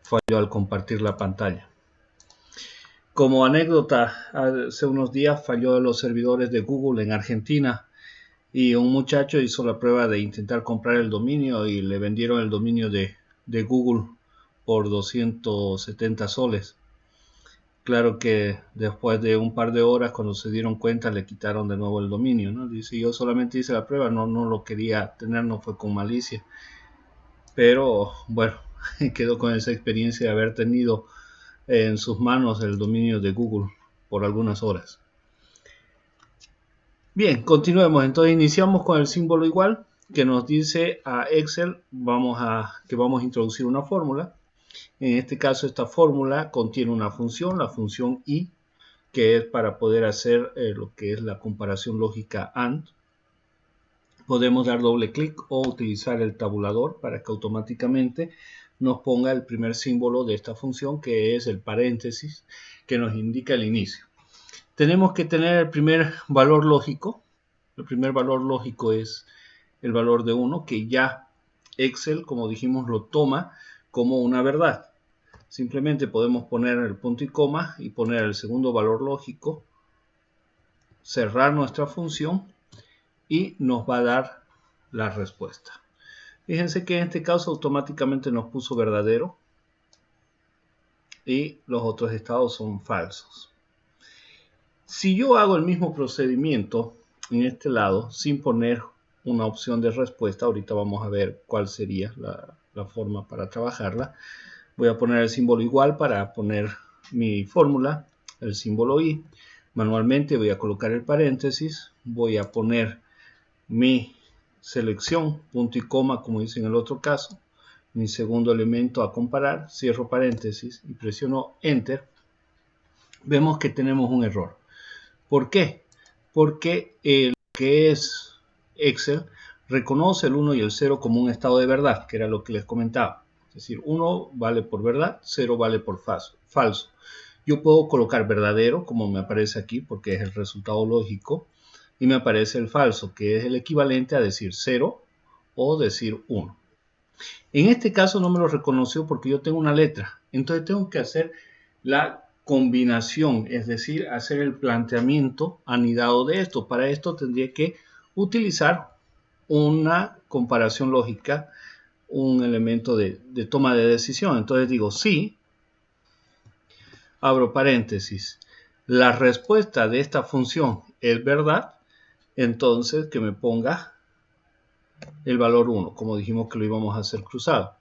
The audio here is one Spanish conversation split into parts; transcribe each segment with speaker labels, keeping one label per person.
Speaker 1: falló al compartir la pantalla. Como anécdota, hace unos días falló los servidores de Google en Argentina y un muchacho hizo la prueba de intentar comprar el dominio y le vendieron el dominio de Google por 270 soles. Claro que después de un par de horas, cuando se dieron cuenta, le quitaron de nuevo el dominio, ¿no? Dice, yo solamente hice la prueba, no lo quería tener, no fue con malicia. Pero bueno, quedó con esa experiencia de haber tenido en sus manos el dominio de Google por algunas horas. Bien, continuemos. Entonces iniciamos con el símbolo igual que nos dice a Excel que vamos a introducir una fórmula. En este caso esta fórmula contiene una función, la función i, que es para poder hacer lo que es la comparación lógica AND. Podemos dar doble clic o utilizar el tabulador para que automáticamente nos ponga el primer símbolo de esta función, que es el paréntesis, que nos indica el inicio. Tenemos que tener el primer valor lógico. El primer valor lógico es el valor de 1, que ya Excel, como dijimos, lo toma como una verdad. Simplemente podemos poner el punto y coma y poner el segundo valor lógico, cerrar nuestra función y nos va a dar la respuesta. Fíjense que en este caso automáticamente nos puso verdadero y los otros estados son falsos. Si yo hago el mismo procedimiento en este lado sin poner una opción de respuesta, ahorita vamos a ver cuál sería la forma para trabajarla. Voy a poner el símbolo igual para poner mi fórmula, el símbolo i. Manualmente voy a colocar el paréntesis, voy a poner mi selección, punto y coma, como hice en el otro caso, mi segundo elemento a comparar, cierro paréntesis y presiono Enter. Vemos que tenemos un error. ¿Por qué? Porque lo que es Excel reconoce el 1 y el 0 como un estado de verdad, que era lo que les comentaba. Es decir, 1 vale por verdad, 0 vale por falso. Yo puedo colocar verdadero, como me aparece aquí, porque es el resultado lógico, y me aparece el falso, que es el equivalente a decir 0 o decir 1. En este caso no me lo reconoció porque yo tengo una letra. Entonces tengo que hacer la combinación, es decir, hacer el planteamiento anidado de esto. Para esto tendría que utilizar una comparación lógica, un elemento de toma de decisión. Entonces digo sí, abro paréntesis, la respuesta de esta función es verdad, entonces que me ponga el valor 1, como dijimos que lo íbamos a hacer cruzado.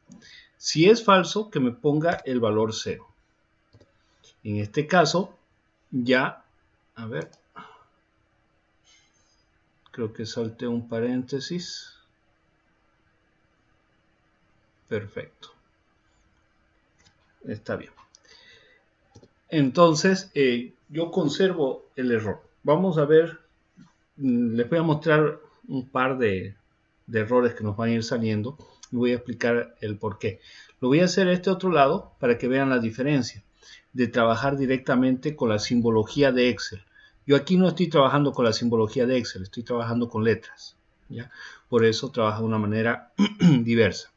Speaker 1: Si es falso, que me ponga el valor 0. En este caso, ya, a ver, creo que salté un paréntesis. Perfecto. Está bien. Entonces, yo conservo el error. Vamos a ver, les voy a mostrar un par de errores que nos van a ir saliendo y voy a explicar el por qué. Lo voy a hacer a este otro lado para que vean la diferencia de trabajar directamente con la simbología de Excel. Yo aquí no estoy trabajando con la simbología de Excel, estoy trabajando con letras, ¿ya? Por eso trabaja de una manera diversa.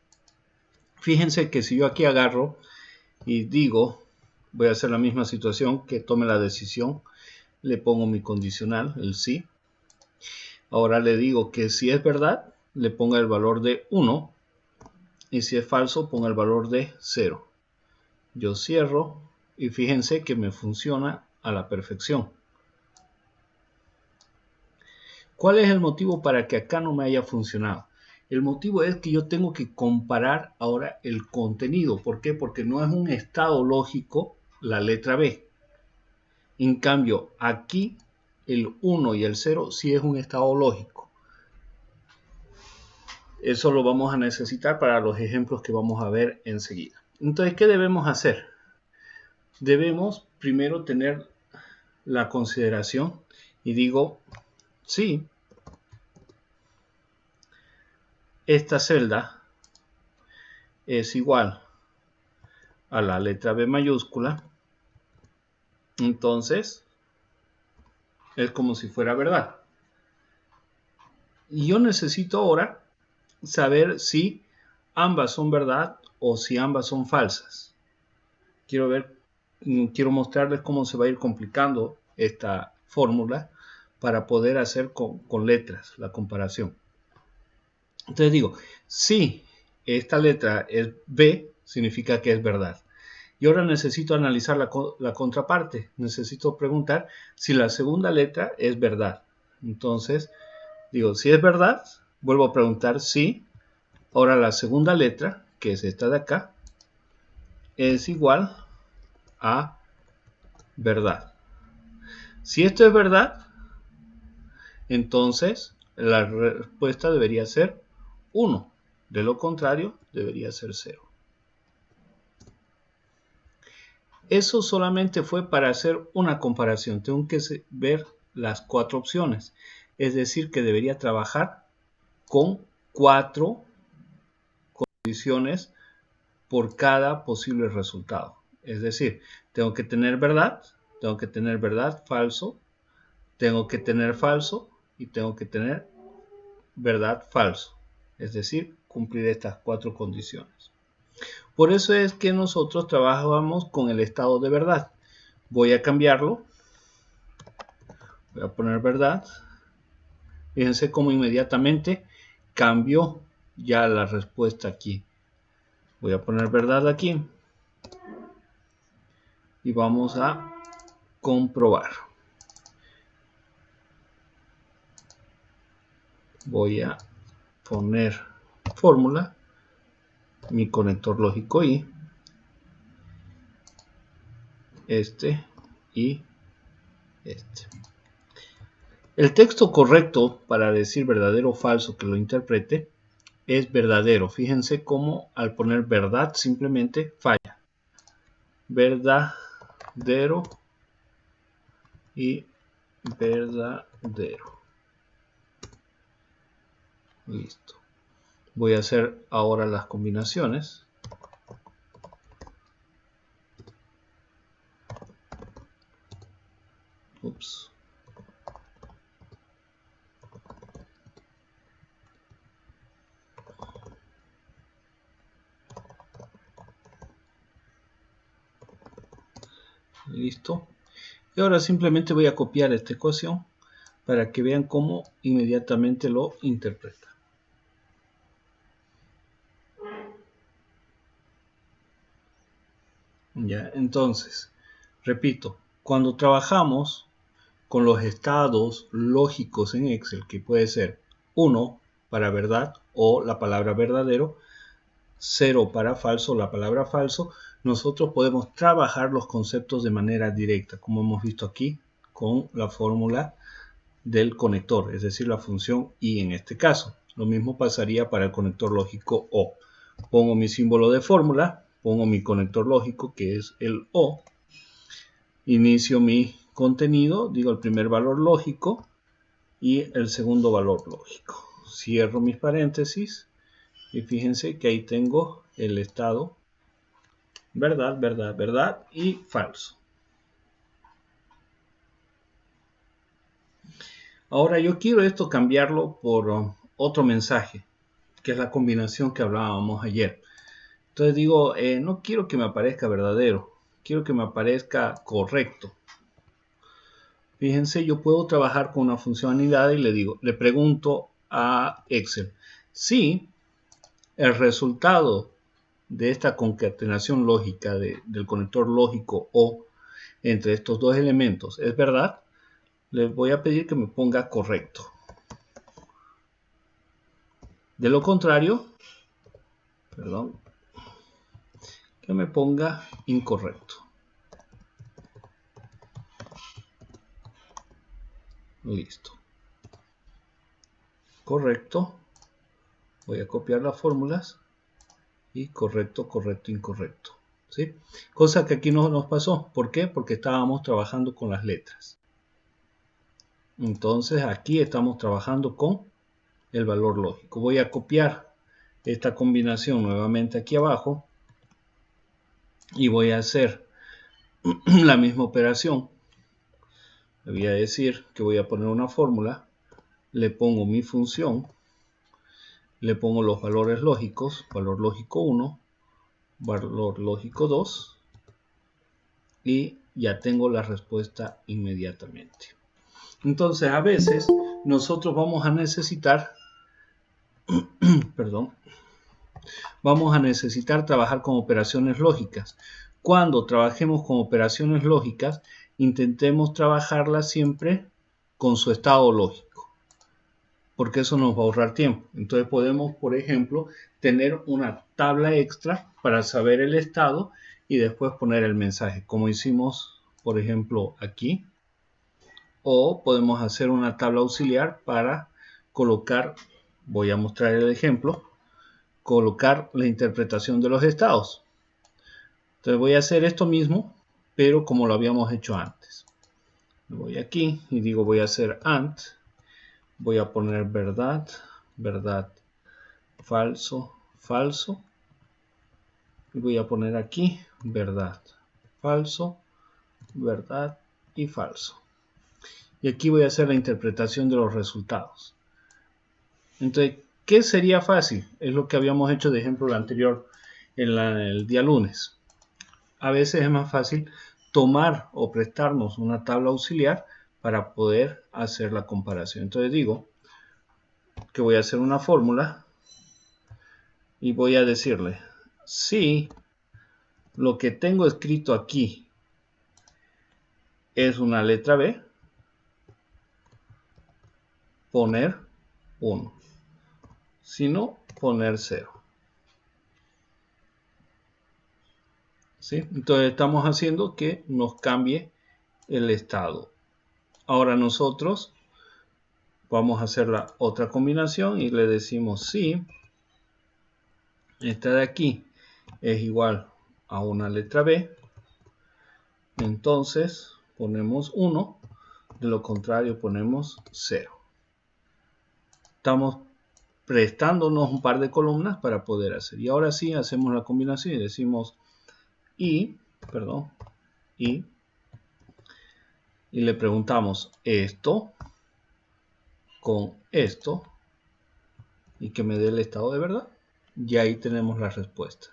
Speaker 1: Fíjense que si yo aquí agarro y digo, voy a hacer la misma situación, que tome la decisión, le pongo mi condicional, el sí. Ahora le digo que si es verdad, le ponga el valor de 1 y si es falso, ponga el valor de 0. Yo cierro y fíjense que me funciona a la perfección. ¿Cuál es el motivo para que acá no me haya funcionado? El motivo es que yo tengo que comparar ahora el contenido. ¿Por qué? Porque no es un estado lógico la letra B. En cambio, aquí el 1 y el 0 sí es un estado lógico. Eso lo vamos a necesitar para los ejemplos que vamos a ver enseguida. Entonces, ¿qué debemos hacer? Debemos primero tener la consideración y digo, sí, esta celda es igual a la letra B mayúscula, entonces es como si fuera verdad. Y yo necesito ahora saber si ambas son verdad o si ambas son falsas. quiero mostrarles cómo se va a ir complicando esta fórmula para poder hacer con letras la comparación. Entonces digo, si esta letra es B, significa que es verdad. Y ahora necesito analizar la contraparte. Necesito preguntar si la segunda letra es verdad. Entonces, digo, si es verdad, vuelvo a preguntar si. Ahora la segunda letra, que es esta de acá, es igual a verdad. Si esto es verdad, entonces la respuesta debería ser 1. De lo contrario, debería ser 0. Eso solamente fue para hacer una comparación. Tengo que ver las 4 opciones. Es decir, que debería trabajar con 4 condiciones por cada posible resultado. Es decir, tengo que tener verdad, falso, tengo que tener falso y tengo que tener verdad, falso. Es decir, cumplir estas 4 condiciones. Por eso es que nosotros trabajamos con el estado de verdad. Voy a cambiarlo. Voy a poner verdad. Fíjense cómo inmediatamente cambió ya la respuesta aquí. Voy a poner verdad aquí. Y vamos a comprobar. Voy a poner fórmula, mi conector lógico y este y este. El texto correcto para decir verdadero o falso que lo interprete es verdadero. Fíjense cómo al poner verdad simplemente falla. Verdadero y verdadero. Listo. Voy a hacer ahora las combinaciones. Ups. Listo. Y ahora simplemente voy a copiar esta ecuación para que vean cómo inmediatamente lo interpreta. Ya, entonces, repito, cuando trabajamos con los estados lógicos en Excel, que puede ser 1 para verdad o la palabra verdadero, 0 para falso, la palabra falso, nosotros podemos trabajar los conceptos de manera directa, como hemos visto aquí con la fórmula del conector, es decir, la función y en este caso. Lo mismo pasaría para el conector lógico O. Pongo mi símbolo de fórmula, pongo mi conector lógico que es el O, inicio mi contenido, digo el primer valor lógico y el segundo valor lógico. Cierro mis paréntesis y fíjense que ahí tengo el estado verdad, verdad, verdad y falso. Ahora yo quiero esto cambiarlo por otro mensaje, que es la combinación que hablábamos ayer. Entonces digo, no quiero que me aparezca verdadero, quiero que me aparezca correcto. Fíjense, yo puedo trabajar con una funcionalidad y le pregunto a Excel si el resultado de esta concatenación lógica del conector lógico O entre estos dos elementos es verdad, les voy a pedir que me ponga correcto. De lo contrario, que me ponga incorrecto. Listo. Correcto. Voy a copiar las fórmulas. Y correcto, correcto, incorrecto. ¿Sí? Cosa que aquí no nos pasó. ¿Por qué? Porque estábamos trabajando con las letras. Entonces aquí estamos trabajando con el valor lógico. Voy a copiar esta combinación nuevamente aquí abajo. Y voy a hacer la misma operación. Le voy a decir que voy a poner una fórmula. Le pongo mi función. Le pongo los valores lógicos. Valor lógico 1. Valor lógico 2. y ya tengo la respuesta inmediatamente. Entonces, a veces nosotros vamos a necesitar, perdón, vamos a necesitar trabajar con operaciones lógicas. Cuando trabajemos con operaciones lógicas, intentemos trabajarlas siempre con su estado lógico, porque eso nos va a ahorrar tiempo. Entonces podemos, por ejemplo, tener una tabla extra para saber el estado y después poner el mensaje, como hicimos, por ejemplo, aquí. O podemos hacer una tabla auxiliar para colocar, voy a mostrar el ejemplo, colocar la interpretación de los estados. Entonces voy a hacer esto mismo, pero como lo habíamos hecho antes. Voy aquí y digo voy a hacer AND, voy a poner verdad, verdad, falso, falso, y voy a poner aquí verdad, falso, verdad y falso. Y aquí voy a hacer la interpretación de los resultados. Entonces, ¿qué sería fácil? Es lo que habíamos hecho de ejemplo el anterior en el día lunes. A veces es más fácil tomar o prestarnos una tabla auxiliar para poder hacer la comparación. Entonces digo que voy a hacer una fórmula y voy a decirle si lo que tengo escrito aquí es una letra B, poner 1. Si no, poner 0. ¿Sí? Entonces estamos haciendo que nos cambie el estado. Ahora nosotros vamos a hacer la otra combinación y le decimos si esta de aquí es igual a una letra B, entonces ponemos 1, de lo contrario ponemos 0. Estamos prestándonos un par de columnas para poder hacer. Y ahora sí hacemos la combinación y decimos y le preguntamos esto con esto y que me dé el estado de verdad. Y ahí tenemos la respuesta.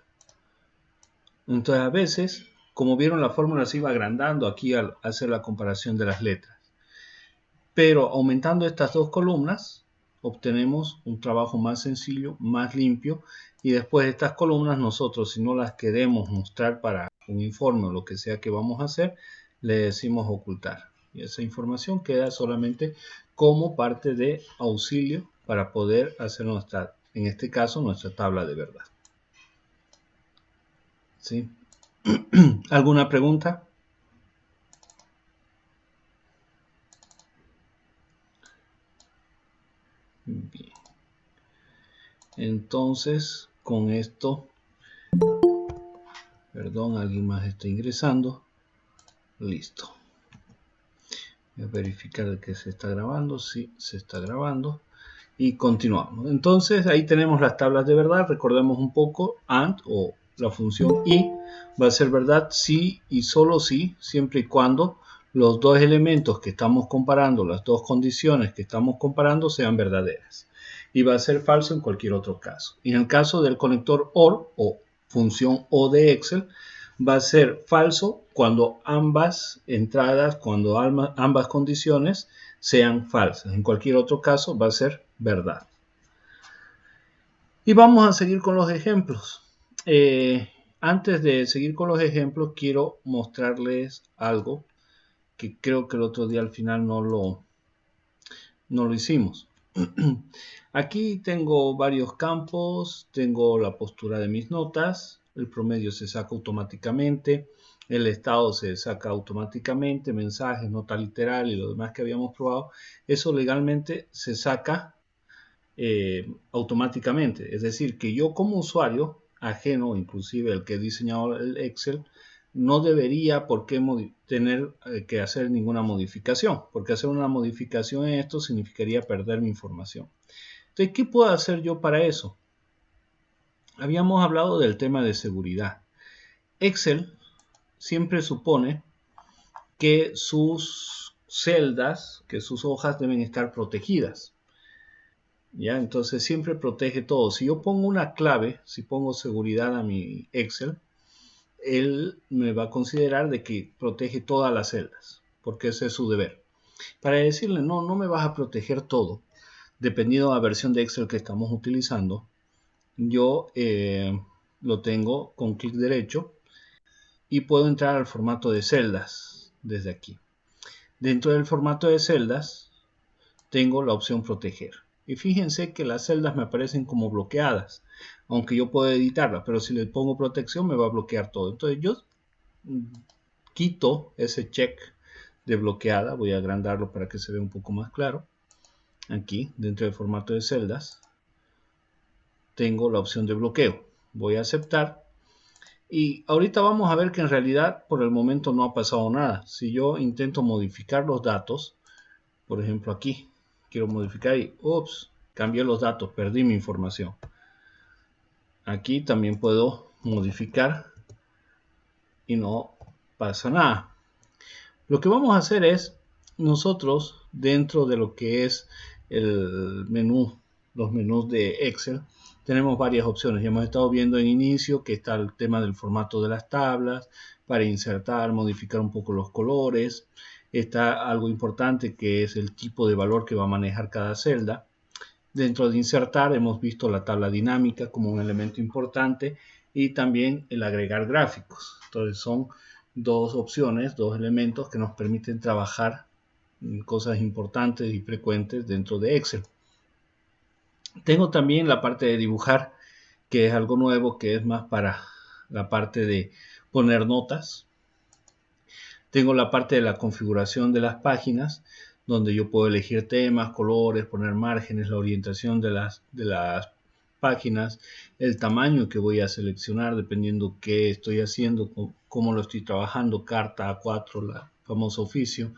Speaker 1: Entonces a veces, como vieron, la fórmula se iba agrandando aquí al hacer la comparación de las letras. Pero aumentando estas dos columnas, obtenemos un trabajo más sencillo, más limpio. Y después de estas columnas, nosotros, si no las queremos mostrar para un informe o lo que sea que vamos a hacer, le decimos ocultar. Y esa información queda solamente como parte de auxilio para poder hacer nuestra, en este caso, nuestra tabla de verdad. ¿Sí? ¿Alguna pregunta? Bien. Entonces, con esto, perdón, alguien más está ingresando. Listo. Voy a verificar que se está grabando. Sí, se está grabando. Y continuamos. Entonces, ahí tenemos las tablas de verdad. Recordemos un poco, AND o la función y va a ser verdad si y solo si, siempre y cuando los dos elementos que estamos comparando, las dos condiciones que estamos comparando sean verdaderas. Y va a ser falso en cualquier otro caso. Y en el caso del conector OR o función O de Excel, va a ser falso cuando ambas entradas, cuando ambas condiciones sean falsas. En cualquier otro caso va a ser verdad. Y vamos a seguir con los ejemplos. Antes de seguir con los ejemplos, quiero mostrarles algo que creo que el otro día al final no lo hicimos. Aquí tengo varios campos, tengo la postura de mis notas, el promedio se saca automáticamente, el estado se saca automáticamente, mensajes, nota literal y lo demás que habíamos probado, eso legalmente se saca automáticamente. Es decir, que yo como usuario ajeno, inclusive el que he diseñado el Excel, no debería por qué tener que hacer ninguna modificación, porque hacer una modificación en esto significaría perder mi información. Entonces, ¿qué puedo hacer yo para eso? Habíamos hablado del tema de seguridad. Excel siempre supone que sus celdas, que sus hojas deben estar protegidas. ¿Ya? Entonces siempre protege todo. Si yo pongo una clave, si pongo seguridad a mi Excel, él me va a considerar de que protege todas las celdas, porque ese es su deber. Para decirle, no me vas a proteger todo, dependiendo de la versión de Excel que estamos utilizando, yo lo tengo con clic derecho y puedo entrar al formato de celdas desde aquí. Dentro del formato de celdas tengo la opción proteger. Y fíjense que las celdas me aparecen como bloqueadas, aunque yo puedo editarlas, pero si le pongo protección me va a bloquear todo. Entonces yo quito ese check de bloqueada, voy a agrandarlo para que se vea un poco más claro. Aquí, dentro del formato de celdas, tengo la opción de bloqueo. Voy a aceptar. Y ahorita vamos a ver que en realidad por el momento no ha pasado nada. Si yo intento modificar los datos, por ejemplo aquí, quiero modificar y ups, cambié los datos, perdí mi información. Aquí también puedo modificar y no pasa nada. Lo que vamos a hacer es, nosotros dentro de lo que es el menú, los menús de Excel, tenemos varias opciones. Ya hemos estado viendo en inicio que está el tema del formato de las tablas, para insertar, modificar un poco los colores. Está algo importante que es el tipo de valor que va a manejar cada celda. Dentro de insertar hemos visto la tabla dinámica como un elemento importante y también el agregar gráficos. Entonces son dos opciones, dos elementos que nos permiten trabajar cosas importantes y frecuentes dentro de Excel. Tengo también la parte de dibujar, que es algo nuevo, que es más para la parte de poner notas. Tengo la parte de la configuración de las páginas, donde yo puedo elegir temas, colores, poner márgenes, la orientación de las páginas, el tamaño que voy a seleccionar dependiendo qué estoy haciendo, cómo lo estoy trabajando, carta A4, la famosa oficio,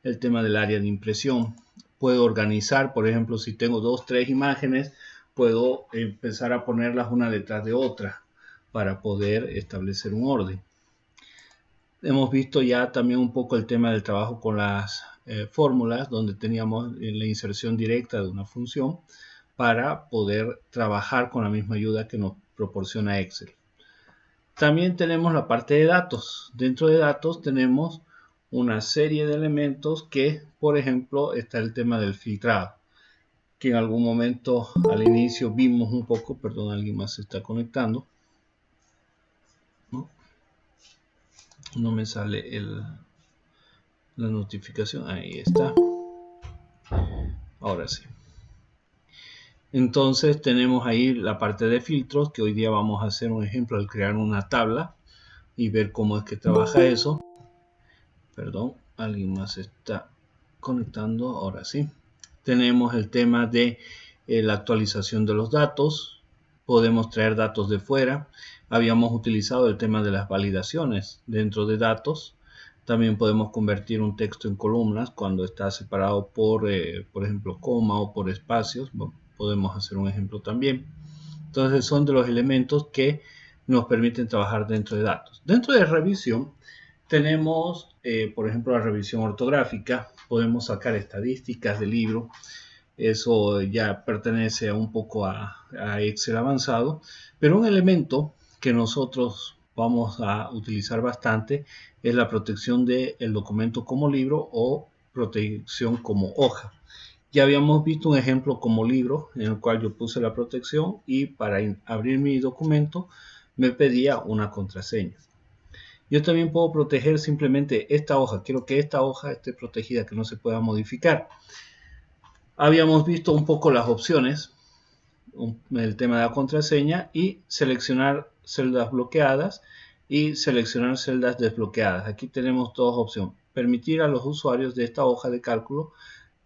Speaker 1: el tema del área de impresión. Puedo organizar, por ejemplo, si tengo 2, 3 imágenes, puedo empezar a ponerlas una detrás de otra para poder establecer un orden. Hemos visto ya también un poco el tema del trabajo con las fórmulas, donde teníamos la inserción directa de una función para poder trabajar con la misma ayuda que nos proporciona Excel. También tenemos la parte de datos. Dentro de datos tenemos una serie de elementos que, por ejemplo, está el tema del filtrado, que en algún momento al inicio vimos un poco. Perdón, alguien más se está conectando. No me sale la notificación. Ahí está. Ahora sí. Entonces tenemos ahí la parte de filtros, que hoy día vamos a hacer un ejemplo al crear una tabla y ver cómo es que trabaja eso. Perdón, alguien más está conectando. Ahora sí. Tenemos el tema de la actualización de los datos. Podemos traer datos de fuera. Habíamos utilizado el tema de las validaciones dentro de datos. También podemos convertir un texto en columnas cuando está separado por ejemplo, coma o por espacios. Bueno, podemos hacer un ejemplo también. Entonces son de los elementos que nos permiten trabajar dentro de datos. Dentro de revisión tenemos, por ejemplo, la revisión ortográfica. Podemos sacar estadísticas del libro. Eso ya pertenece un poco a Excel avanzado. Pero un elemento que nosotros vamos a utilizar bastante es la protección del documento como libro o protección como hoja. Ya habíamos visto un ejemplo como libro en el cual yo puse la protección y para abrir mi documento me pedía una contraseña. Yo también puedo proteger simplemente esta hoja. Quiero que esta hoja esté protegida, que no se pueda modificar. Habíamos visto un poco las opciones, el tema de la contraseña y seleccionar celdas bloqueadas y seleccionar celdas desbloqueadas. Aquí tenemos dos opciones. Permitir a los usuarios de esta hoja de cálculo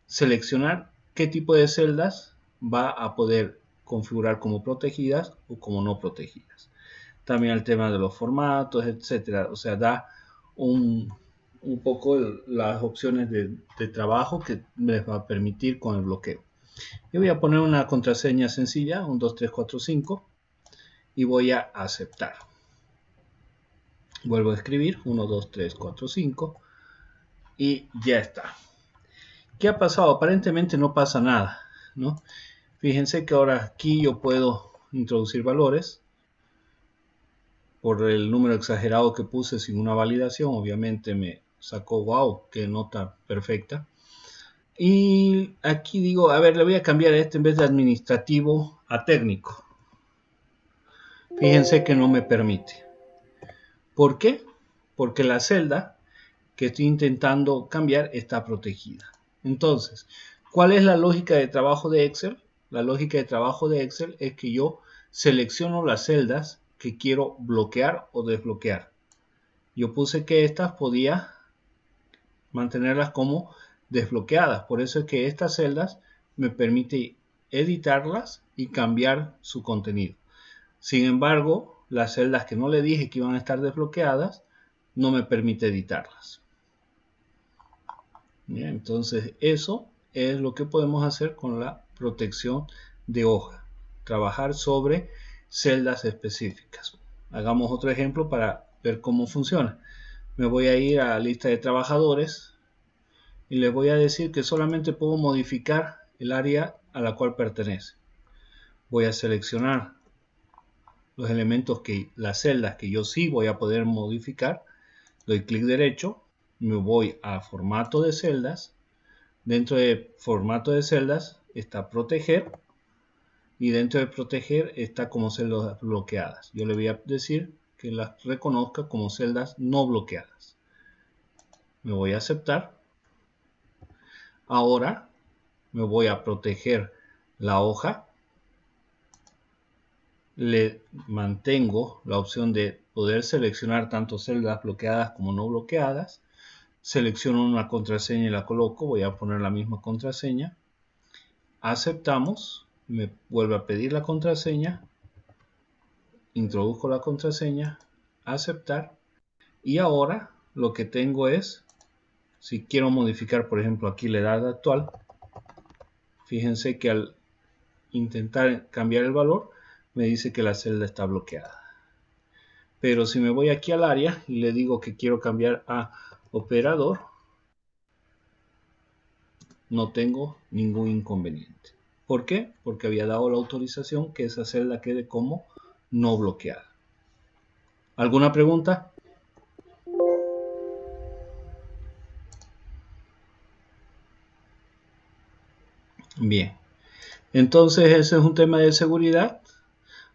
Speaker 1: seleccionar qué tipo de celdas va a poder configurar como protegidas o como no protegidas. También el tema de los formatos, etcétera. O sea, da un poco las opciones de trabajo que les va a permitir con el bloqueo. Yo voy a poner una contraseña sencilla, 1, 2, 3, 4, 5, y voy a aceptar. Vuelvo a escribir 1, 2, 3, 4, 5 y ya está. ¿Qué ha pasado? Aparentemente no pasa nada, ¿no? Fíjense que ahora aquí yo puedo introducir valores. por el número exagerado que puse sin una validación. Obviamente me sacó, wow, qué nota perfecta. Y aquí digo, a ver, le voy a cambiar este en vez de administrativo a técnico. Fíjense que no me permite. ¿Por qué? Porque la celda que estoy intentando cambiar está protegida. Entonces, ¿cuál es la lógica de trabajo de Excel? La lógica de trabajo de Excel es que yo selecciono las celdas que quiero bloquear o desbloquear. Yo puse que estas podía mantenerlas como desbloqueadas. Por eso es que estas celdas me permite editarlas y cambiar su contenido. Sin embargo, las celdas que no le dije que iban a estar desbloqueadas, no me permite editarlas. Bien, entonces eso es lo que podemos hacer con la protección de hoja. Trabajar sobre celdas específicas. Hagamos otro ejemplo para ver cómo funciona. Me voy a ir a la lista de trabajadores y les voy a decir que solamente puedo modificar el área a la cual pertenece. Voy a seleccionar los elementos las celdas que yo sí voy a poder modificar. Doy clic derecho, me voy a formato de celdas. Dentro de formato de celdas está proteger y dentro de proteger está como celdas bloqueadas. Yo le voy a decir que las reconozca como celdas no bloqueadas. Me voy a aceptar. Ahora me voy a proteger la hoja. Le mantengo la opción de poder seleccionar tanto celdas bloqueadas como no bloqueadas. Selecciono una contraseña y la coloco. Voy a poner la misma contraseña. Aceptamos. Me vuelve a pedir la contraseña. Introduzco la contraseña. Aceptar. Y ahora lo que tengo es, si quiero modificar, por ejemplo, aquí la edad actual. Fíjense que al intentar cambiar el valor, me dice que la celda está bloqueada. Pero si me voy aquí al área y le digo que quiero cambiar a operador, no tengo ningún inconveniente. ¿Por qué? Porque había dado la autorización que esa celda quede como no bloqueada. ¿Alguna pregunta? Bien. Entonces ese es un tema de seguridad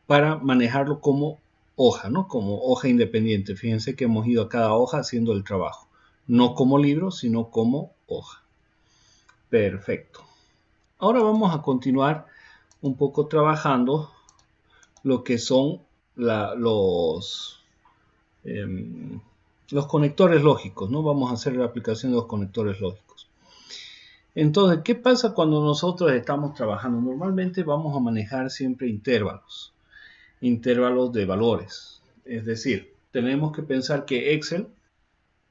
Speaker 1: para manejarlo como hoja, ¿no? Como hoja independiente. Fíjense que hemos ido a cada hoja haciendo el trabajo. No como libro, sino como hoja. Perfecto. Ahora vamos a continuar un poco trabajando lo que son los conectores lógicos, ¿no? Vamos a hacer la aplicación de los conectores lógicos. Entonces, ¿qué pasa cuando nosotros estamos trabajando? Normalmente vamos a manejar siempre intervalos de valores. Es decir, tenemos que pensar que Excel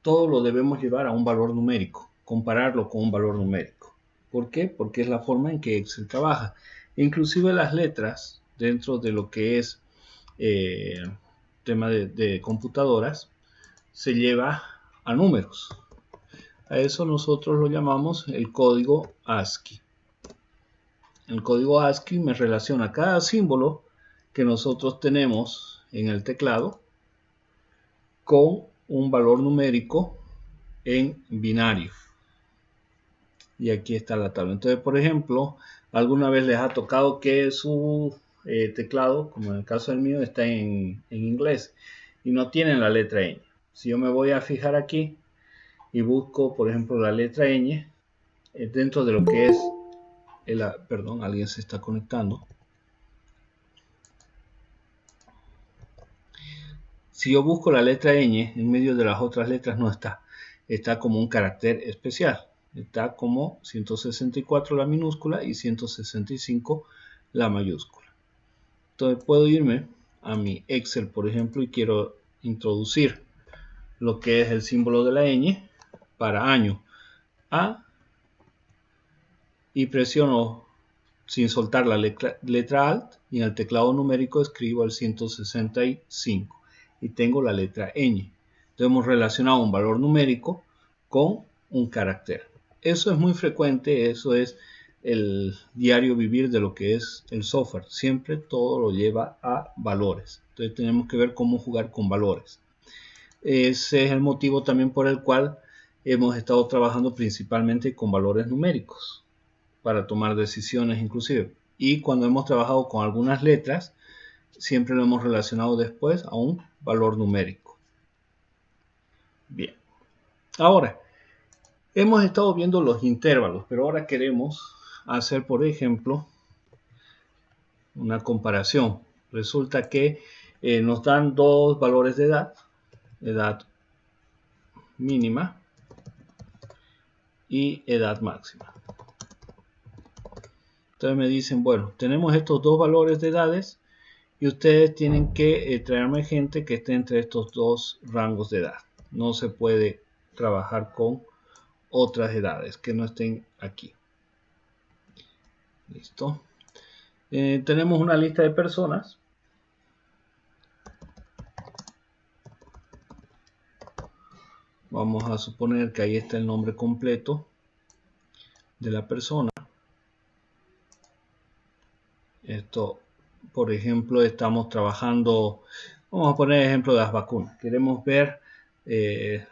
Speaker 1: todo lo debemos llevar a un valor numérico, compararlo con un valor numérico. ¿Por qué? Porque es la forma en que Excel trabaja. Inclusive las letras dentro de lo que es tema de computadoras se lleva a números. A eso nosotros lo llamamos el código ASCII. El código ASCII me relaciona cada símbolo que nosotros tenemos en el teclado con un valor numérico en binario. Y aquí está la tabla. Entonces, por ejemplo, alguna vez les ha tocado que su teclado, como en el caso del mío, está en inglés y no tienen la letra ñ. Si yo me voy a fijar aquí y busco, por ejemplo, la letra ñ dentro de lo que es perdón, alguien se está conectando. Si yo busco la letra ñ en medio de las otras letras, no está. Está como un carácter especial. Está como 164 la minúscula y 165 la mayúscula. Entonces puedo irme a mi Excel, por ejemplo, y quiero introducir lo que es el símbolo de la ñ para año A y presiono sin soltar la letra Alt y en el teclado numérico escribo el 165 y tengo la letra ñ. Entonces hemos relacionado un valor numérico con un carácter. Eso es muy frecuente, eso es el diario vivir de lo que es el software. Siempre todo lo lleva a valores. Entonces tenemos que ver cómo jugar con valores. Ese es el motivo también por el cual hemos estado trabajando principalmente con valores numéricos para tomar decisiones inclusive. Y cuando hemos trabajado con algunas letras, siempre lo hemos relacionado después a un valor numérico. Bien. Ahora, hemos estado viendo los intervalos, pero ahora queremos hacer, por ejemplo, una comparación. Resulta que nos dan dos valores de edad mínima y edad máxima. Entonces me dicen, bueno, tenemos estos dos valores de edades y ustedes tienen que traerme gente que esté entre estos dos rangos de edad. No se puede trabajar con otras edades que no estén aquí. Listo. Tenemos una lista de personas. Vamos a suponer que ahí está el nombre completo de la persona. Esto, por ejemplo, estamos trabajando, vamos a poner ejemplo de las vacunas. Queremos ver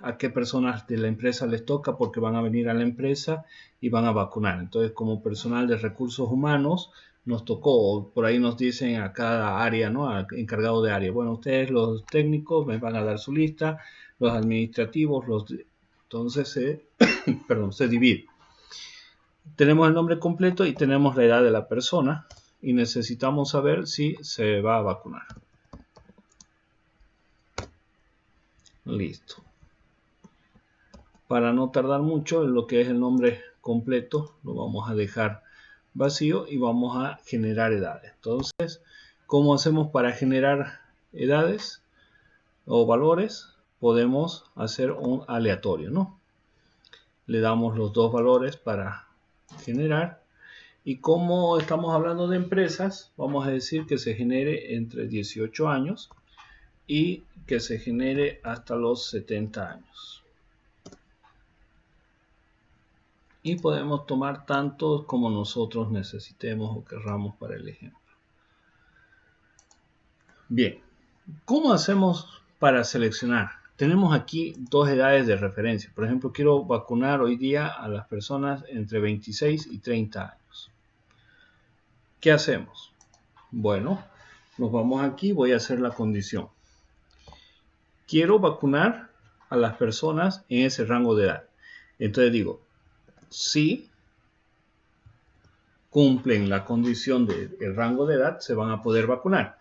Speaker 1: a qué personas de la empresa les toca porque van a venir a la empresa y van a vacunar. Entonces, como personal de recursos humanos, nos tocó, por ahí nos dicen a cada área, ¿no? Al encargado de área. Bueno, ustedes los técnicos me van a dar su lista, los administrativos, entonces se divide. Tenemos el nombre completo y tenemos la edad de la persona y necesitamos saber si se va a vacunar. Listo. Para no tardar mucho en lo que es el nombre completo, lo vamos a dejar vacío y vamos a generar edades. Entonces, ¿cómo hacemos para generar edades o valores? Podemos hacer un aleatorio, ¿no? Le damos los dos valores para generar. Y como estamos hablando de empresas, vamos a decir que se genere entre 18 años y que se genere hasta los 70 años. Y podemos tomar tantos como nosotros necesitemos o querramos para el ejemplo. Bien, ¿cómo hacemos para seleccionar? Tenemos aquí dos edades de referencia. Por ejemplo, quiero vacunar hoy día a las personas entre 26 y 30 años. ¿Qué hacemos? Bueno, nos vamos aquí, voy a hacer la condición. Quiero vacunar a las personas en ese rango de edad. Entonces digo, si cumplen la condición del rango de edad, se van a poder vacunar.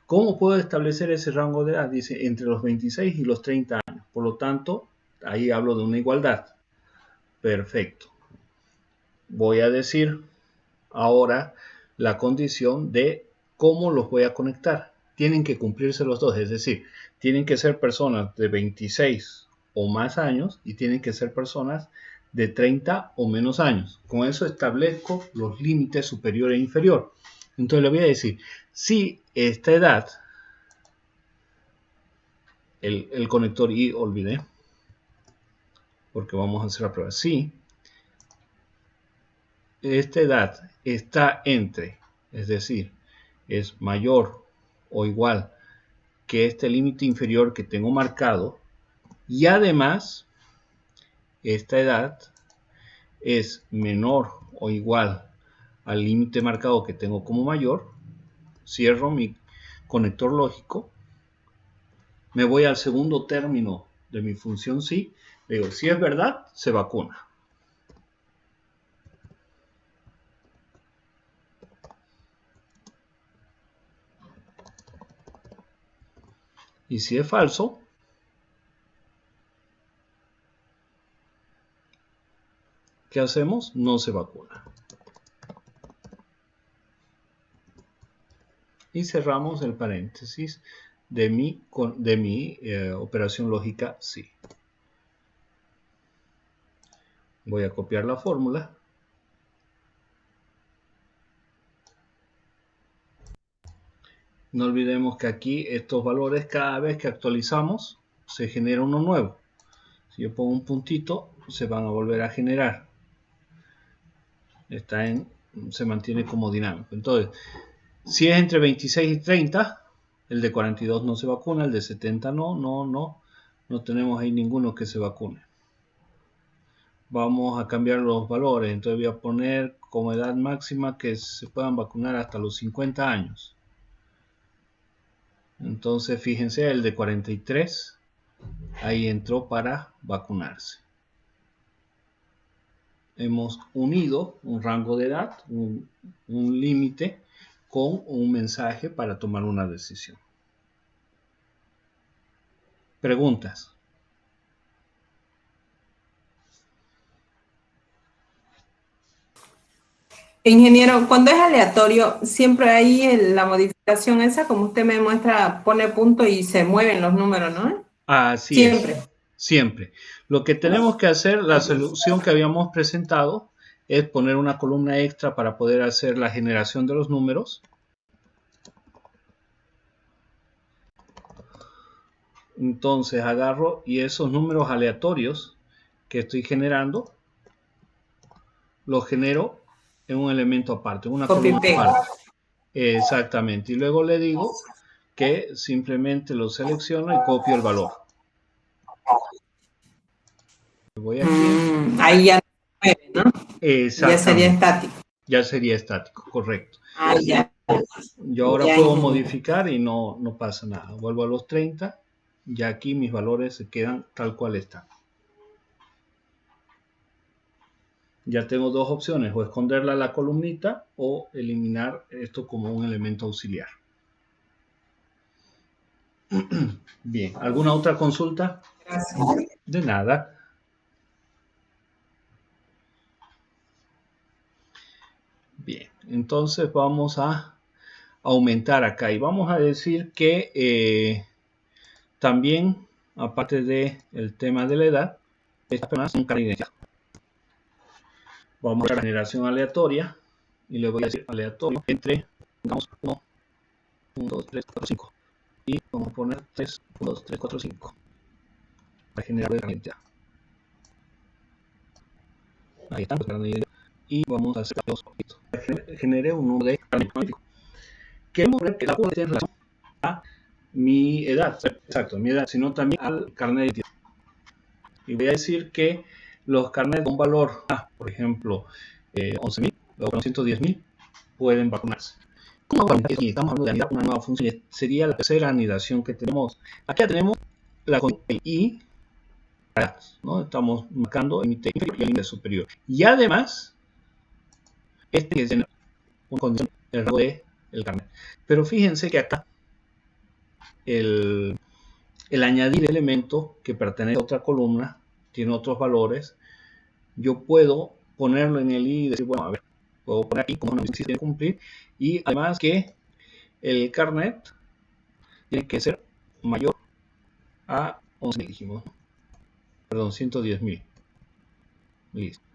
Speaker 1: ¿Cómo puedo establecer ese rango de edad? Dice entre los 26 y los 30 años. Por lo tanto, ahí hablo de una igualdad. Perfecto. Voy a decir ahora la condición de cómo los voy a conectar. Tienen que cumplirse los dos, es decir, tienen que ser personas de 26 o más años y tienen que ser personas de 30 o menos años. Con eso establezco los límites superior e inferior. Entonces le voy a decir, si esta edad, el conector y olvidé, porque vamos a hacer la prueba, si esta edad está entre, es decir, es mayor o igual que este límite inferior que tengo marcado, y además esta edad es menor o igual al límite marcado que tengo como mayor, cierro mi conector lógico, me voy al segundo término de mi función si, digo, si es verdad, se vacuna. Y si es falso, ¿qué hacemos? No se vacuna. Y cerramos el paréntesis de mi operación lógica sí. Voy a copiar la fórmula. No olvidemos que aquí estos valores, cada vez que actualizamos, se genera uno nuevo. Si yo pongo un puntito, se van a volver a generar. Se mantiene como dinámico. Entonces, si es entre 26 y 30, El de 42 no se vacuna, el de 70 no tenemos ahí ninguno que se vacune. Vamos a cambiar los valores, entonces voy a poner como edad máxima que se puedan vacunar hasta los 50 años. Entonces fíjense, el de 43 ahí entró para vacunarse. Hemos unido un rango de edad, un límite, con un mensaje para tomar una decisión. Preguntas.
Speaker 2: Ingeniero, cuando es aleatorio, siempre hay la modificación esa, como usted me muestra, pone punto y se mueven los números, ¿no?
Speaker 1: Así es,
Speaker 2: Siempre.
Speaker 1: siempre. Lo que tenemos que hacer, la solución que habíamos presentado, es poner una columna extra para poder hacer la generación de los números. Entonces agarro y esos números aleatorios que estoy generando, los genero en un elemento aparte, una columna aparte. Exactamente. Y luego le digo que simplemente lo selecciono y copio el valor. Voy aquí.
Speaker 2: Ahí ya no se mueve, ¿no? Ya sería
Speaker 1: Exactamente.
Speaker 2: estático.
Speaker 1: Ya sería estático, correcto.
Speaker 2: Ah, ya.
Speaker 1: Yo ahora
Speaker 2: Ya,
Speaker 1: puedo
Speaker 2: ingeniero.
Speaker 1: modificar y no pasa nada. Vuelvo a los 30. Ya aquí mis valores se quedan tal cual están. Ya tengo dos opciones, o esconderla a la columnita o eliminar esto como un elemento auxiliar. Bien, ¿alguna otra consulta?
Speaker 2: Gracias.
Speaker 1: De nada. Bien, entonces vamos a aumentar acá y vamos a decir que también, aparte del tema de la edad, estas personas son características. Vamos a la generación aleatoria y le voy a decir aleatorio entre, digamos, 1, 2, 3, 4, 5 y vamos a poner 3, 1, 2, 3, 4, 5 para generar la identidad. Ahí está, y vamos a hacer los objetos. Generé un número de carnet magnífico. Queremos ver que la curva esté en relación a mi edad, exacto, mi edad, sino también al carnet de identidad. Y voy a decir que los carnets con valor A, por ejemplo, 11.000 o 110.000, pueden vacunarse. Aquí estamos hablando de anidar una nueva función, sería la tercera anidación que tenemos. Aquí ya tenemos la condición I, ¿no? Estamos marcando el límite inferior y el límite superior. Y además, este es una condición, el rango del carnet. Pero fíjense que acá el añadir elemento que pertenece a otra columna tiene otros valores. Yo puedo ponerlo en el I y decir, bueno, a ver, puedo poner aquí como una misión de cumplir, y además que el carnet tiene que ser mayor a 11.000, dijimos, perdón, 110.000. Listo.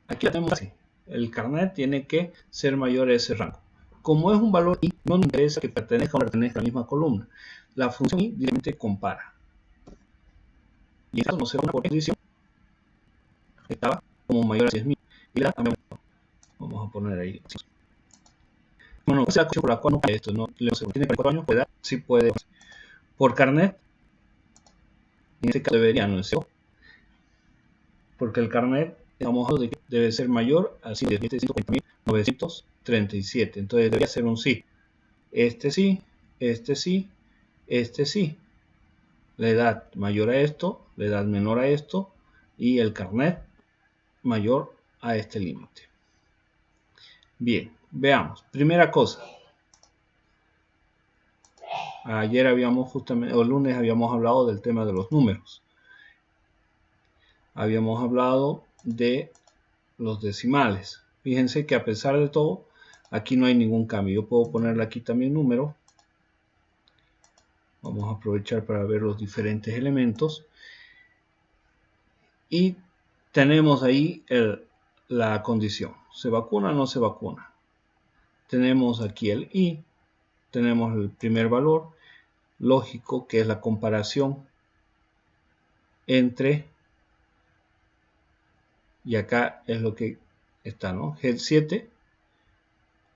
Speaker 1: Aquí la tenemos así. El carnet tiene que ser mayor a ese rango. Como es un valor I, no nos interesa que pertenezca o no pertenezca a la misma columna. La función I directamente compara. Y en caso no se va una condición, estaba como mayor a 10.000. Y la también vamos a poner ahí. Bueno, esa es la cuestión por la cual no puede esto. No, tiene 44 años, puede dar, sí puede. Por carnet, en este caso debería no ser, porque el carnet, estamos hablando de que debe ser mayor a 140.937. Entonces debería ser un sí. Este sí, este sí, este sí. La edad mayor a esto, la edad menor a esto, y el carnet mayor a este límite. Bien, veamos. Primera cosa. Ayer habíamos justamente, o el lunes habíamos hablado del tema de los números. Habíamos hablado de los decimales. Fíjense que a pesar de todo, aquí no hay ningún cambio. Yo puedo ponerle aquí también número. Vamos a aprovechar para ver los diferentes elementos. Y tenemos ahí la condición. ¿Se vacuna o no se vacuna? Tenemos aquí el I. Tenemos el primer valor lógico, que es la comparación entre, y acá es lo que está, ¿no? G7,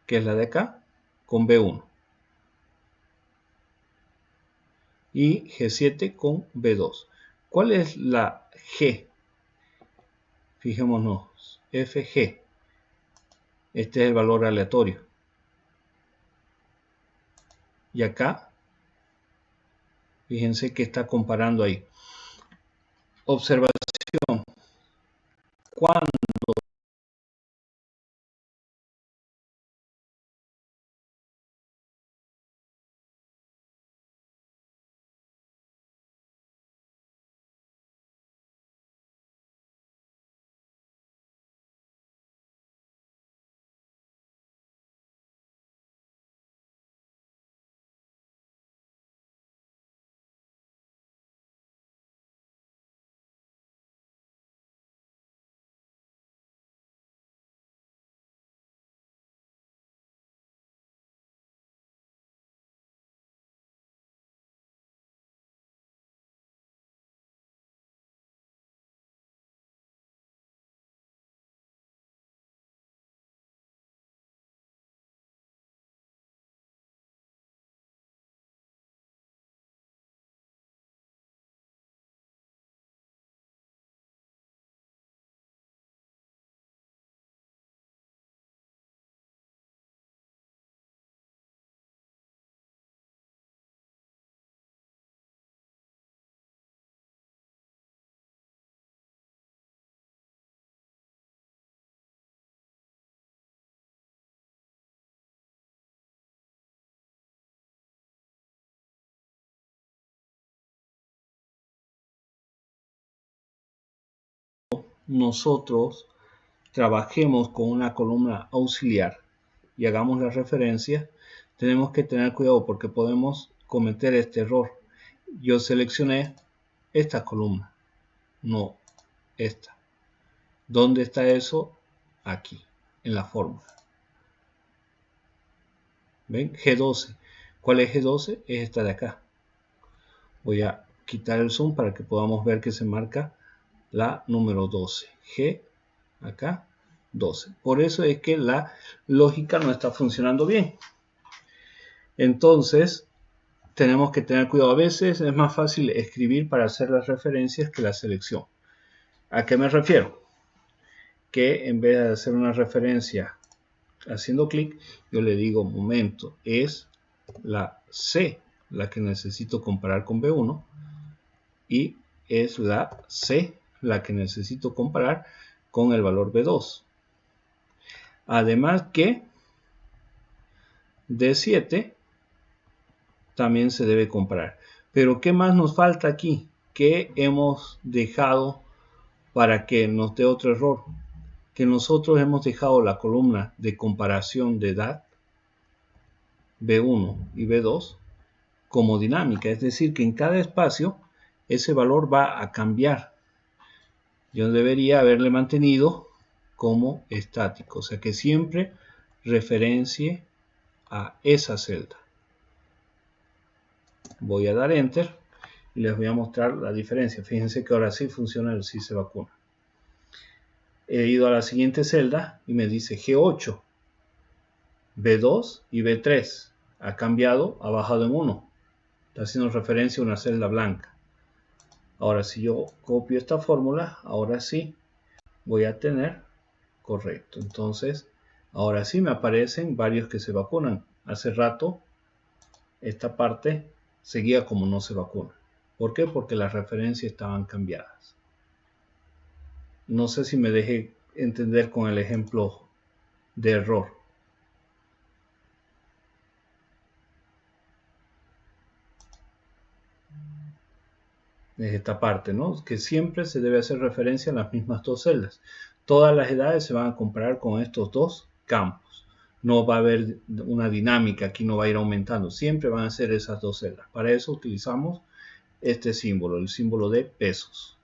Speaker 1: que es la de acá, con B1. y G7 con B2. ¿Cuál es la G? Fijémonos, FG. Este es el valor aleatorio. Y acá, fíjense que está comparando ahí. Observación. Cuando nosotros trabajemos con una columna auxiliar y hagamos la referencia, tenemos que tener cuidado porque podemos cometer este error. Yo seleccioné esta columna, no esta. ¿Dónde está eso? Aquí, en la fórmula. ¿Ven? G12. ¿Cuál es G12? Es esta de acá. Voy a quitar el zoom para que podamos ver que se marca la número 12. G, acá, 12. Por eso es que la lógica no está funcionando bien. Entonces, tenemos que tener cuidado. A veces es más fácil escribir para hacer las referencias que la selección. ¿A qué me refiero? Que en vez de hacer una referencia haciendo clic, yo le digo, momento, es la C la que necesito comparar con B1 y es la C la que necesito comparar con el valor B2. Además que D7 también se debe comparar. Pero ¿qué más nos falta aquí? ¿Qué hemos dejado para que nos dé otro error? Que nosotros hemos dejado la columna de comparación de edad B1 y B2 como dinámica, es decir, que en cada espacio ese valor va a cambiar. Yo debería haberle mantenido como estático, o sea que siempre referencie a esa celda. Voy a dar Enter y les voy a mostrar la diferencia. Fíjense que ahora sí funciona el sí se vacuna. He ido a la siguiente celda y me dice G8, B2 y B3. Ha cambiado, ha bajado en 1. Está haciendo referencia a una celda blanca. Ahora si yo copio esta fórmula, ahora sí voy a tener correcto. Entonces, ahora sí me aparecen varios que se vacunan. Hace rato esta parte seguía como no se vacuna. ¿Por qué? Porque las referencias estaban cambiadas. No sé si me dejé entender con el ejemplo de error. Es esta parte, ¿no? Que siempre se debe hacer referencia a las mismas dos celdas. Todas las edades se van a comparar con estos dos campos. No va a haber una dinámica, aquí no va a ir aumentando. Siempre van a ser esas dos celdas. Para eso utilizamos este símbolo, el símbolo de pesos.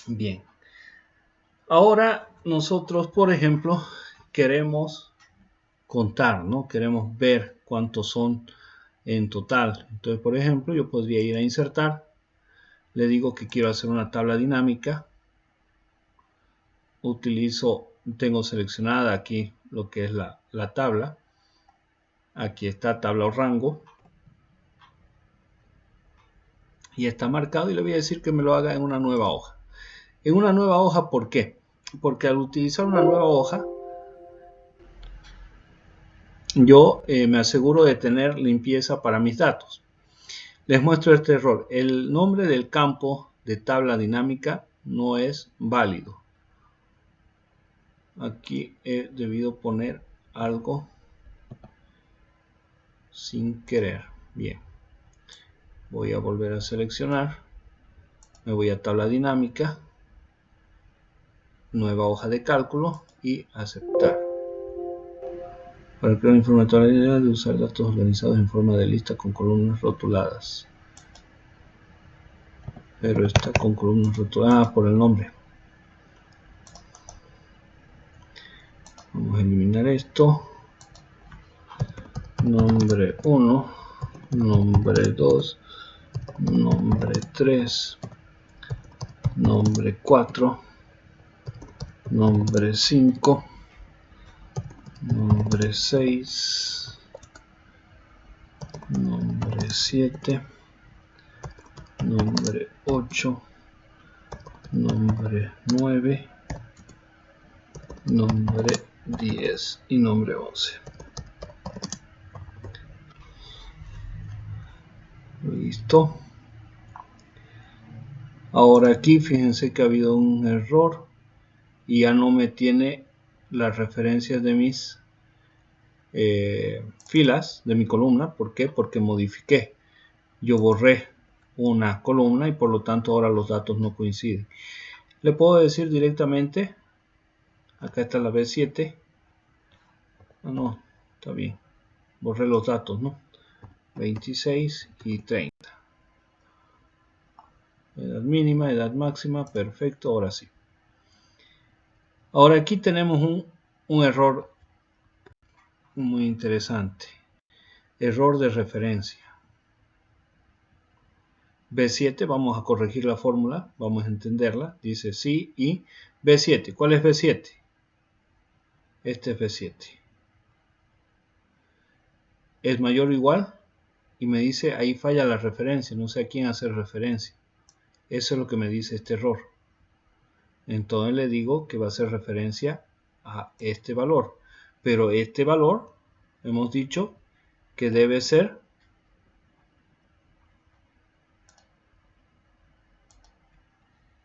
Speaker 1: Bien. Ahora nosotros, por ejemplo, queremos contar, ¿no? Queremos ver cuántos son en total. Entonces, por ejemplo, yo podría ir a insertar. Le digo que quiero hacer una tabla dinámica. Tengo seleccionada aquí lo que es la tabla. Aquí está tabla o rango. Y está marcado y le voy a decir que me lo haga en una nueva hoja. En una nueva hoja, ¿por qué? Porque al utilizar una nueva hoja, yo me aseguro de tener limpieza para mis datos. Les muestro este error. El nombre del campo de tabla dinámica no es válido. Aquí he debido poner algo sin querer. Bien. Voy a volver a seleccionar. Me voy a tabla dinámica. Nueva hoja de cálculo y aceptar. Para crear un informatorio la idea de usar datos organizados en forma de lista con columnas rotuladas. Pero está con columnas rotuladas por el nombre. Vamos a eliminar esto. Nombre 1, nombre 2, nombre 3, nombre 4, nombre 5, nombre 6, nombre 7, nombre 8, nombre 9, nombre 10 y nombre 11. Listo. Ahora aquí fíjense que ha habido un error y ya no me tiene las referencias de mis filas de mi columna. ¿Por qué? Porque modifiqué. Yo borré una columna y por lo tanto ahora los datos no coinciden. Le puedo decir directamente, acá está la B7. No, está bien. Borré los datos, ¿no? 26 y 30. Edad mínima, edad máxima, perfecto, ahora sí. Ahora aquí tenemos un error muy interesante. Error de referencia. B7, vamos a corregir la fórmula, vamos a entenderla. Dice sí y B7. ¿Cuál es B7? Este es B7. ¿Es mayor o igual? Y me dice ahí falla la referencia, no sé a quién hacer referencia. Eso es lo que me dice este error. Entonces le digo que va a hacer referencia a este valor. Pero este valor, hemos dicho que debe ser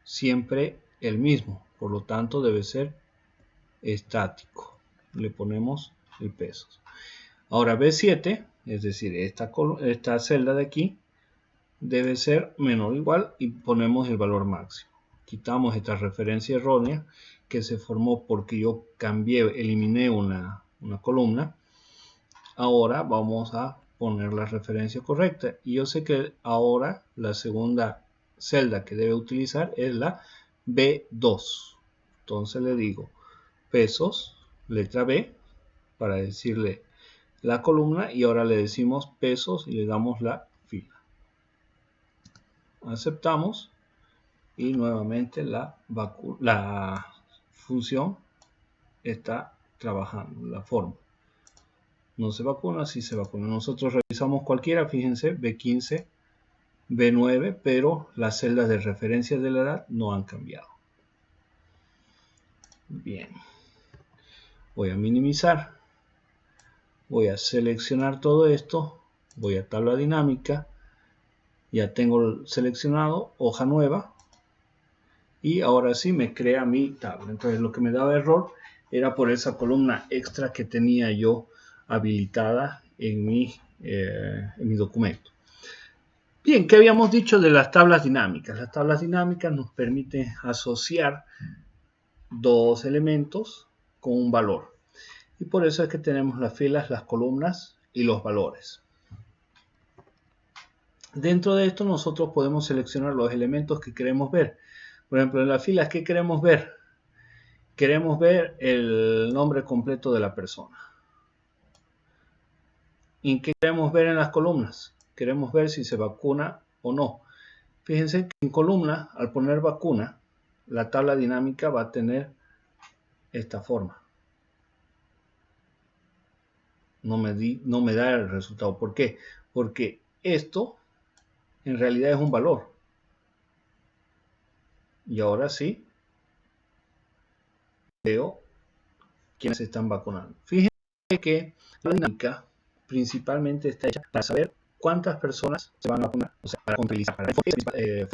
Speaker 1: siempre el mismo. Por lo tanto, debe ser estático. Le ponemos el peso. Ahora B7, es decir, esta celda de aquí, debe ser menor o igual y ponemos el valor máximo. Quitamos esta referencia errónea que se formó porque yo eliminé una columna. Ahora vamos a poner la referencia correcta y yo sé que ahora la segunda celda que debe utilizar es la B2. Entonces le digo pesos, letra B, para decirle la columna y ahora le decimos pesos y le damos la fila. Aceptamos y nuevamente la función está trabajando, la forma. No se vacuna, sí se vacuna. Nosotros revisamos cualquiera, fíjense, B15, B9, pero las celdas de referencia de la edad no han cambiado. Bien. Voy a minimizar. Voy a seleccionar todo esto. Voy a tabla dinámica. Ya tengo seleccionado hoja nueva. Y ahora sí me crea mi tabla. Entonces lo que me daba error era por esa columna extra que tenía yo habilitada en mi documento. Bien, ¿qué habíamos dicho de las tablas dinámicas? Las tablas dinámicas nos permiten asociar dos elementos con un valor. Y por eso es que tenemos las filas, las columnas y los valores. Dentro de esto nosotros podemos seleccionar los elementos que queremos ver. Por ejemplo, en las filas, ¿qué queremos ver? Queremos ver el nombre completo de la persona. ¿Y qué queremos ver en las columnas? Queremos ver si se vacuna o no. Fíjense que en columna, al poner vacuna, la tabla dinámica va a tener esta forma. no me da el resultado. ¿Por qué? Porque esto en realidad es un valor. Y ahora sí veo quiénes se están vacunando. Fíjense que la dinámica principalmente está hecha para saber cuántas personas se van a vacunar, o sea, para contabilizar, para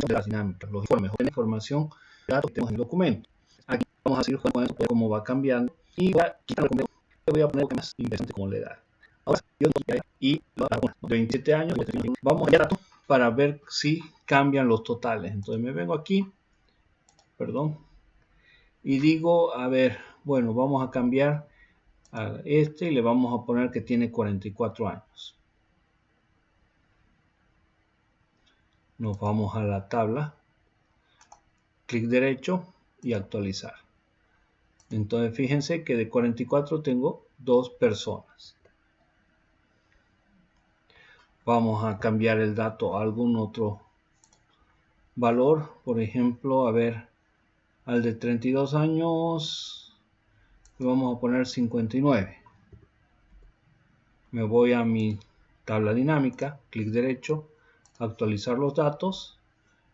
Speaker 1: las dinámicas, los informes, obtener información, datos que tenemos en el documento. Aquí vamos a seguir jugando con cómo va cambiando y voy a quitar el documento, voy a poner algo más interesante como la edad. Ahora, yo y la vacuna, de 27 años, vamos a ver datos para ver si cambian los totales. Entonces me vengo aquí, perdón, y digo, a ver, bueno, vamos a cambiar a este y le vamos a poner que tiene 44 años. Nos vamos a la tabla, clic derecho y actualizar. Entonces fíjense que de 44 tengo 2 personas. Vamos a cambiar el dato a algún otro valor, por ejemplo, a ver, al de 32 años le vamos a poner 59. Me voy a mi tabla dinámica, clic derecho, actualizar los datos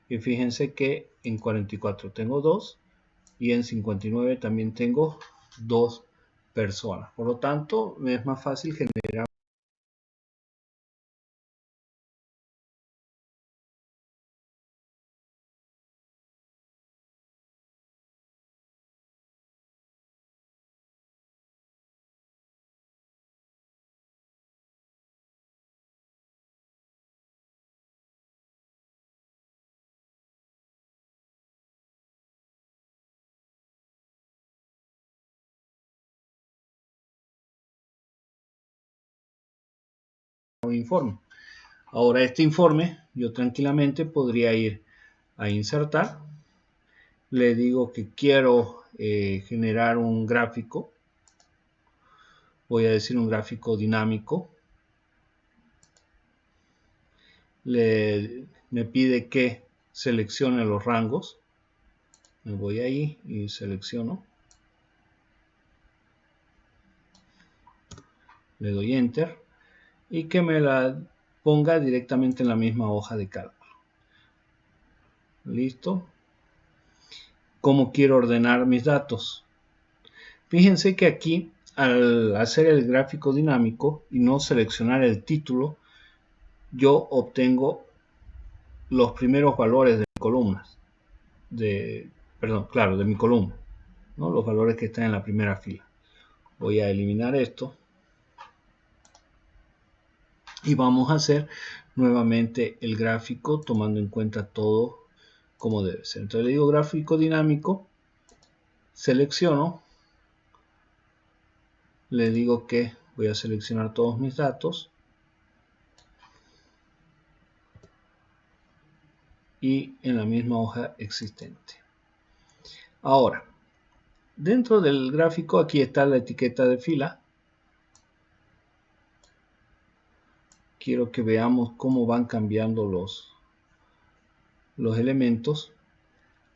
Speaker 1: y fíjense que en 44 tengo 2 y en 59 también tengo 2 personas. Por lo tanto, me es más fácil generar un informe. Ahora este informe yo tranquilamente podría ir a insertar. Le digo que quiero generar un gráfico. Voy a decir un gráfico dinámico. Me pide que seleccione los rangos. Me voy ahí y selecciono. Le doy Enter. Y que me la ponga directamente en la misma hoja de cálculo. Listo. ¿Cómo quiero ordenar mis datos? Fíjense que aquí, al hacer el gráfico dinámico y no seleccionar el título, yo obtengo los primeros valores de mis columnas. De mi columna, ¿no? Los valores que están en la primera fila. Voy a eliminar esto. Y vamos a hacer nuevamente el gráfico tomando en cuenta todo como debe ser. Entonces le digo gráfico dinámico, selecciono, le digo que voy a seleccionar todos mis datos y en la misma hoja existente. Ahora, dentro del gráfico aquí está la etiqueta de fila. Quiero que veamos cómo van cambiando los elementos.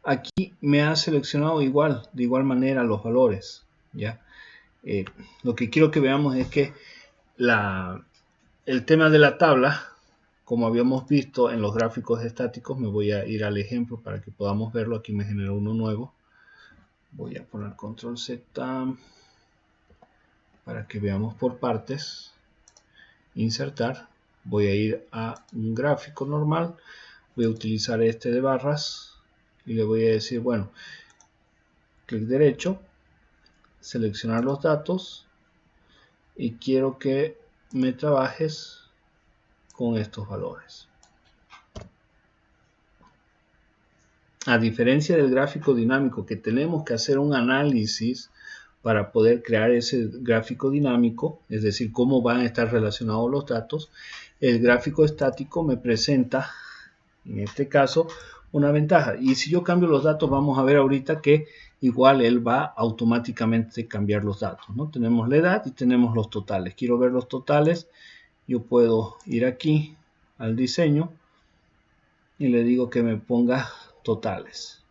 Speaker 1: Aquí me ha seleccionado de igual manera los valores, ¿ya? Lo que quiero que veamos es que el tema de la tabla, como habíamos visto en los gráficos estáticos, me voy a ir al ejemplo para que podamos verlo. Aquí me generó uno nuevo. Voy a poner control Z para que veamos por partes. Insertar. Voy a ir a un gráfico normal. Voy a utilizar este de barras y le voy a decir, bueno, clic derecho, seleccionar los datos y quiero que me trabajes con estos valores. A diferencia del gráfico dinámico, que tenemos que hacer un análisis para poder crear ese gráfico dinámico, es decir, cómo van a estar relacionados los datos, el gráfico estático me presenta, en este caso, una ventaja. Y si yo cambio los datos, vamos a ver ahorita que igual él va automáticamente a cambiar los datos, ¿no? Tenemos la edad y tenemos los totales. Quiero ver los totales. Yo puedo ir aquí al diseño y le digo que me ponga totales.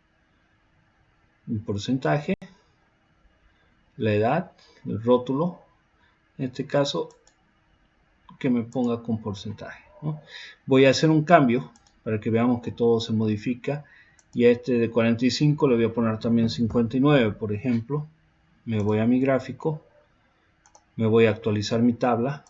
Speaker 1: Un porcentaje, la edad, el rótulo. En este caso que me ponga con porcentaje, ¿no? Voy a hacer un cambio para que veamos que todo se modifica. Y a este de 45 le voy a poner también 59, por ejemplo. Me voy a mi gráfico. Me voy a actualizar mi tabla.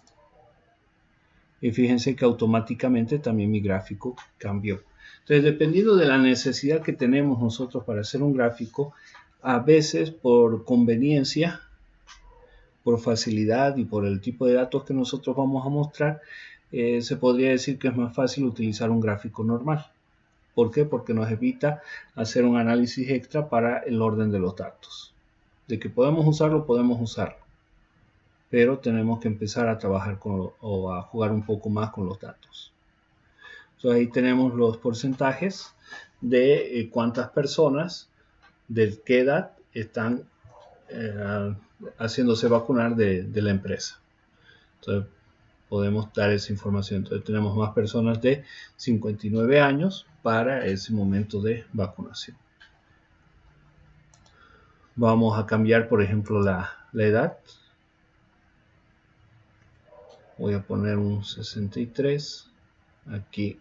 Speaker 1: Y fíjense que automáticamente también mi gráfico cambió. Entonces, dependiendo de la necesidad que tenemos nosotros para hacer un gráfico, a veces por conveniencia, por facilidad y por el tipo de datos que nosotros vamos a mostrar, se podría decir que es más fácil utilizar un gráfico normal. ¿Por qué? Porque nos evita hacer un análisis extra para el orden de los datos. De que podemos usarlo, podemos usarlo. Pero tenemos que empezar a trabajar o a jugar un poco más con los datos. Entonces ahí tenemos los porcentajes de cuántas personas de qué edad están haciéndose vacunar de la empresa. Entonces podemos dar esa información. Entonces tenemos más personas de 59 años para ese momento de vacunación. Vamos a cambiar, por ejemplo, la edad. Voy a poner un 63. Aquí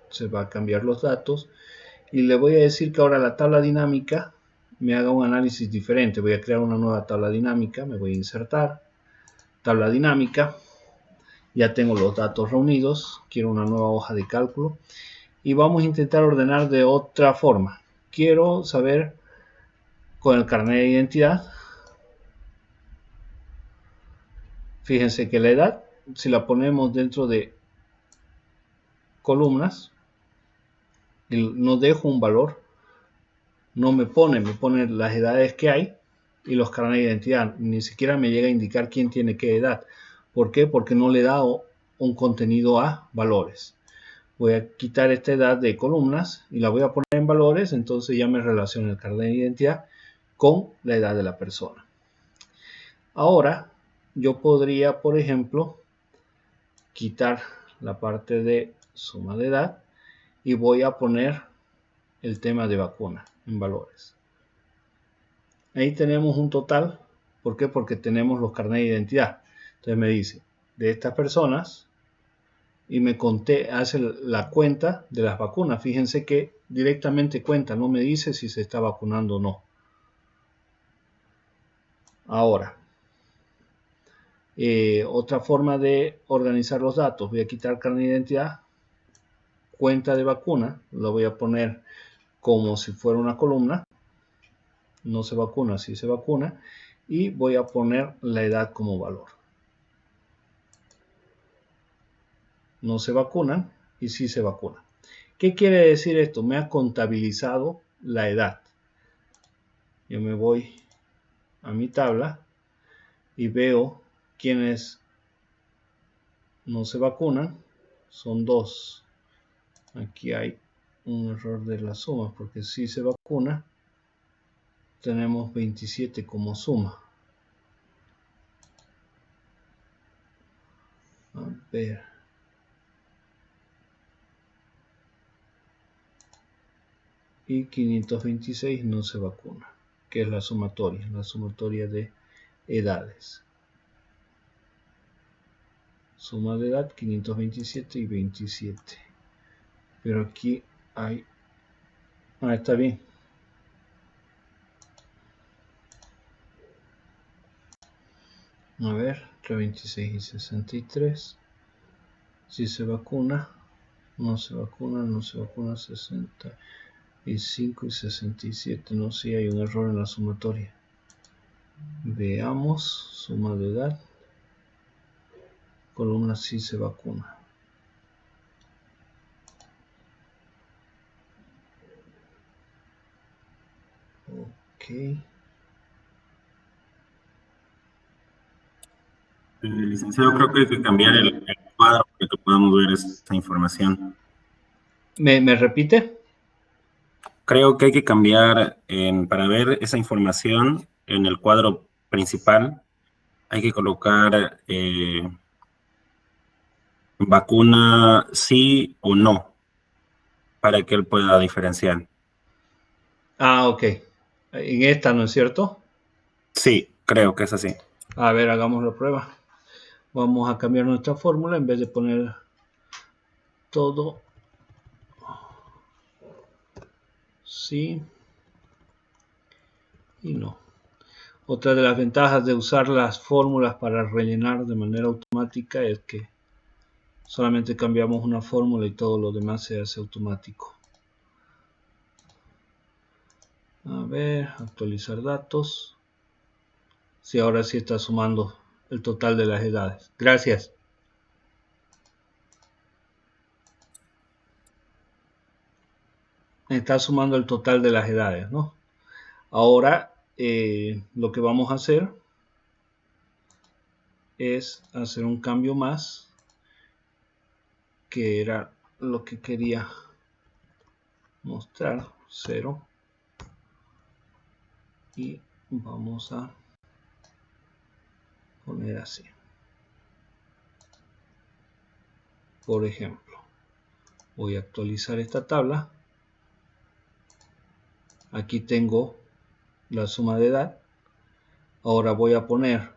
Speaker 1: se va a cambiar los datos. Y le voy a decir que ahora la tabla dinámica me haga un análisis diferente. Voy a crear una nueva tabla dinámica. Me voy a insertar. Tabla dinámica. Ya tengo los datos reunidos. Quiero una nueva hoja de cálculo. Y vamos a intentar ordenar de otra forma. Quiero saber con el carnet de identidad. Fíjense que la edad, si la ponemos dentro de columnas, no dejo un valor, no me pone las edades que hay y los carnets de identidad. Ni siquiera me llega a indicar quién tiene qué edad. ¿Por qué? Porque no le he dado un contenido a valores. Voy a quitar esta edad de columnas y la voy a poner en valores, entonces ya me relaciona el carnet de identidad con la edad de la persona. Ahora, yo podría, por ejemplo, quitar la parte de suma de edad y voy a poner el tema de vacuna en valores. Ahí tenemos un total. ¿Por qué? Porque tenemos los carnets de identidad. Entonces me dice, de estas personas, y me hace la cuenta de las vacunas. Fíjense que directamente cuenta, no me dice si se está vacunando o no. Ahora, otra forma de organizar los datos. Voy a quitar carnet de identidad, cuenta de vacuna, lo voy a poner como si fuera una columna. No se vacuna, sí se vacuna. Y voy a poner la edad como valor. No se vacunan y sí se vacunan. ¿Qué quiere decir esto? Me ha contabilizado la edad. Yo me voy a mi tabla y veo quiénes no se vacunan. Son 2. Aquí hay un error de la suma porque si se vacuna tenemos 27 como suma. A ver. Y 526 no se vacuna, que es la sumatoria de edades. Suma de edad 527 y 27. Pero aquí hay... está bien. A ver, entre 26 y 63. Si se vacuna, no se vacuna 60. Y 5 y 67, no, si hay un error en la sumatoria. Veamos, suma de edad, columna si se vacuna. Ok.
Speaker 3: Licenciado, creo que hay que cambiar el cuadro para que podamos ver esta información.
Speaker 1: ¿Me repite?
Speaker 3: Creo que hay que cambiar, para ver esa información en el cuadro principal, hay que colocar vacuna sí o no, para que él pueda diferenciar.
Speaker 1: Ok. En esta, ¿no es cierto?
Speaker 3: Sí, creo que es así.
Speaker 1: A ver, hagamos la prueba. Vamos a cambiar nuestra fórmula. En vez de poner todo, sí y no. Otra de las ventajas de usar las fórmulas para rellenar de manera automática es que solamente cambiamos una fórmula y todo lo demás se hace automático. A ver, actualizar datos. Sí, ahora sí está sumando el total de las edades. Gracias. Está sumando el total de las edades, ¿no? Ahora lo que vamos a hacer es hacer un cambio más, que era lo que quería mostrar, 0. Y vamos a poner así. Por ejemplo, voy a actualizar esta tabla. Aquí tengo la suma de edad. Ahora voy a poner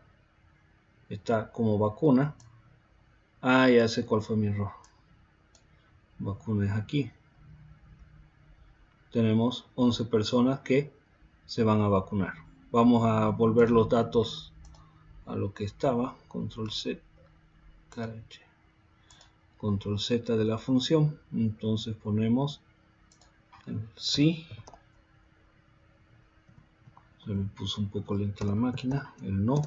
Speaker 1: esta como vacuna. Ah, ya sé cuál fue mi error. Vacuna es aquí. Tenemos 11 personas que se van a vacunar. Vamos a volver los datos a lo que estaba. Control Z. Control Z de la función. Entonces ponemos el sí. Se me puso un poco lenta la máquina. El no.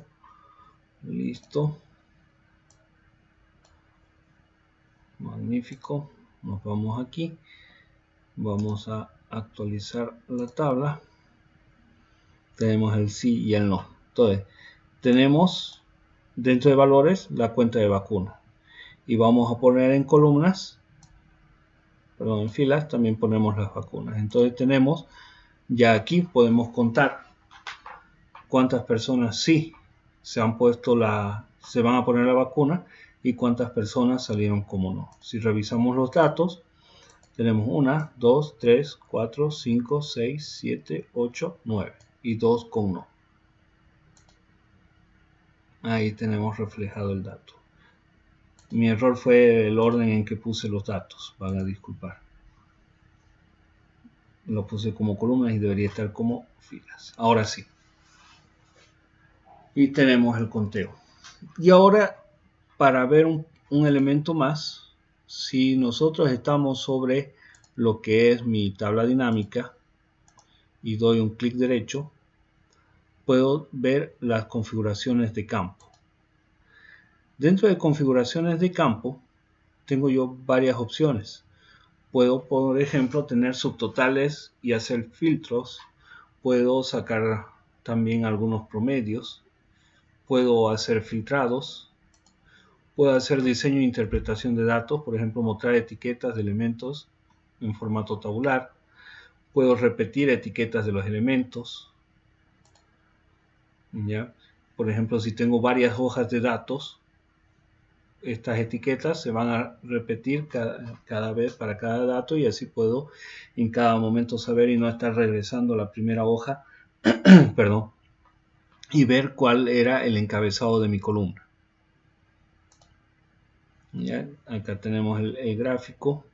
Speaker 1: Listo. Magnífico. Nos vamos aquí. Vamos a actualizar la tabla. Tenemos el sí y el no. Entonces, tenemos dentro de valores la cuenta de vacuna. Y vamos a poner en columnas, perdón, en filas, también ponemos las vacunas. Entonces tenemos, ya aquí podemos contar cuántas personas sí se han puesto se van a poner la vacuna y cuántas personas salieron como no. Si revisamos los datos, tenemos 1, 2, 3, 4, 5, 6, 7, 8, 9 y 2 con no. Ahí tenemos reflejado el dato. Mi error fue el orden en que puse los datos, van a disculpar. Lo puse como columnas y debería estar como filas. Ahora sí. Y tenemos el conteo. Y ahora, para ver un elemento más, si nosotros estamos sobre lo que es mi tabla dinámica y doy un clic derecho, puedo ver las configuraciones de campo. Dentro de configuraciones de campo, tengo yo varias opciones. Puedo, por ejemplo, tener subtotales y hacer filtros. Puedo sacar también algunos promedios. Puedo hacer filtrados. Puedo hacer diseño e interpretación de datos. Por ejemplo, mostrar etiquetas de elementos en formato tabular. Puedo repetir etiquetas de los elementos. ¿Ya? Por ejemplo, si tengo varias hojas de datos, estas etiquetas se van a repetir cada vez para cada dato y así puedo en cada momento saber y no estar regresando a la primera hoja perdón, y ver cuál era el encabezado de mi columna. ¿Ya? Acá tenemos el gráfico.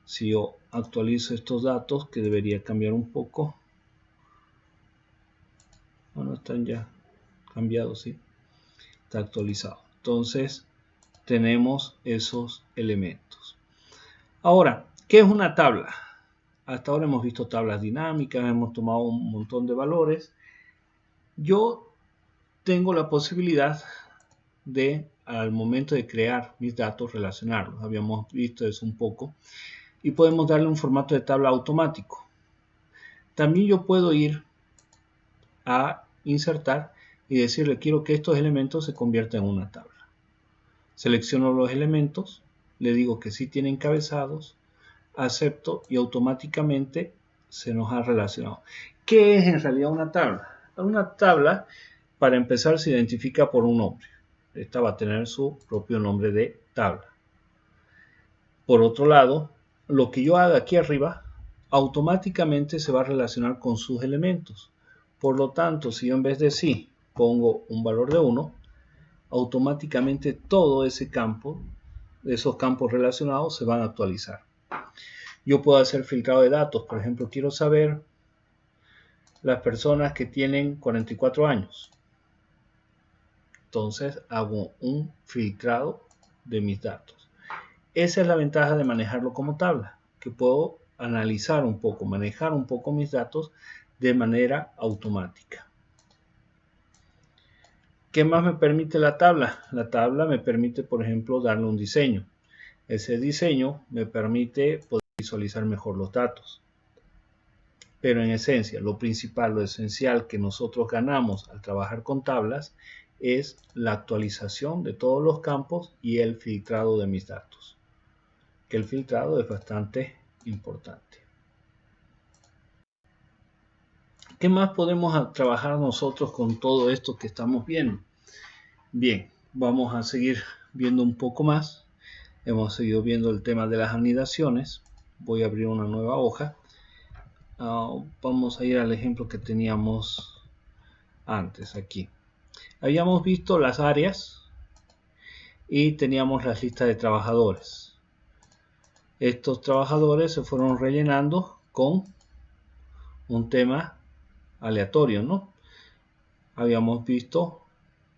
Speaker 1: Si yo actualizo estos datos, que debería cambiar un poco. Bueno, están ya cambiados, ¿sí? Está actualizado. Entonces, tenemos esos elementos. Ahora, ¿qué es una tabla? Hasta ahora hemos visto tablas dinámicas, hemos tomado un montón de valores. Yo tengo la posibilidad de, al momento de crear mis datos, relacionarlos. Habíamos visto eso un poco. Y podemos darle un formato de tabla automático. También yo puedo ir a insertar y decirle, quiero que estos elementos se conviertan en una tabla. Selecciono los elementos, le digo que sí tienen encabezados, acepto y automáticamente se nos ha relacionado. ¿Qué es en realidad una tabla? Una tabla, para empezar, se identifica por un nombre. Esta va a tener su propio nombre de tabla. Por otro lado, lo que yo haga aquí arriba, automáticamente se va a relacionar con sus elementos. Por lo tanto, si yo en vez de sí pongo un valor de 1, automáticamente todo ese campo, esos campos relacionados se van a actualizar. Yo puedo hacer filtrado de datos, por ejemplo, quiero saber las personas que tienen 44 años. Entonces hago un filtrado de mis datos. Esa es la ventaja de manejarlo como tabla, que puedo analizar un poco, manejar un poco mis datos de manera automática. ¿Qué más me permite la tabla? La tabla me permite, por ejemplo, darle un diseño. Ese diseño me permite poder visualizar mejor los datos. Pero en esencia, lo principal, lo esencial que nosotros ganamos al trabajar con tablas es la actualización de todos los campos y el filtrado de mis datos. Que el filtrado es bastante importante. ¿Qué más podemos trabajar nosotros con todo esto que estamos viendo? Bien, vamos a seguir viendo un poco más. Hemos seguido viendo el tema de las anidaciones. Voy a abrir una nueva hoja. Vamos a ir al ejemplo que teníamos antes aquí. Habíamos visto las áreas y teníamos las listas de trabajadores. Estos trabajadores se fueron rellenando con un tema aleatorio, ¿no? Habíamos visto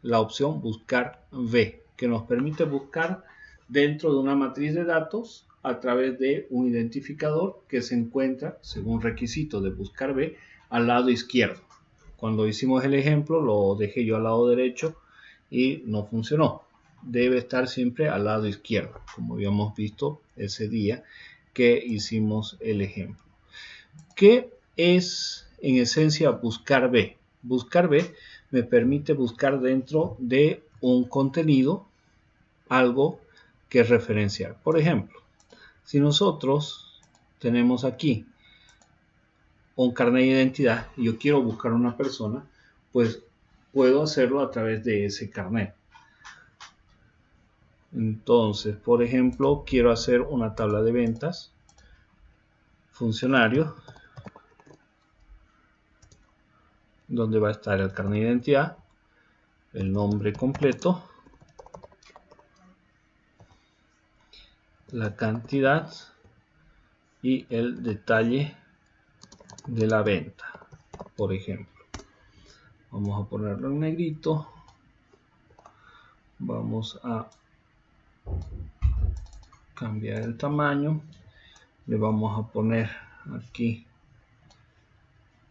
Speaker 1: la opción buscar B, que nos permite buscar dentro de una matriz de datos a través de un identificador que se encuentra, según requisito de buscar B, al lado izquierdo. Cuando hicimos el ejemplo lo dejé yo al lado derecho y no funcionó. Debe estar siempre al lado izquierdo, como habíamos visto ese día que hicimos el ejemplo. ¿Qué es en esencia buscar B? Buscar B me permite buscar dentro de un contenido algo que referenciar. Por ejemplo, si nosotros tenemos aquí un carnet de identidad y yo quiero buscar una persona, pues puedo hacerlo a través de ese carnet. Entonces, por ejemplo, quiero hacer una tabla de ventas, funcionario, donde va a estar el carnet de identidad, el nombre completo, la cantidad y el detalle de la venta, por ejemplo. Vamos a ponerlo en negrito. Vamos a cambiar el tamaño. Le vamos a poner aquí.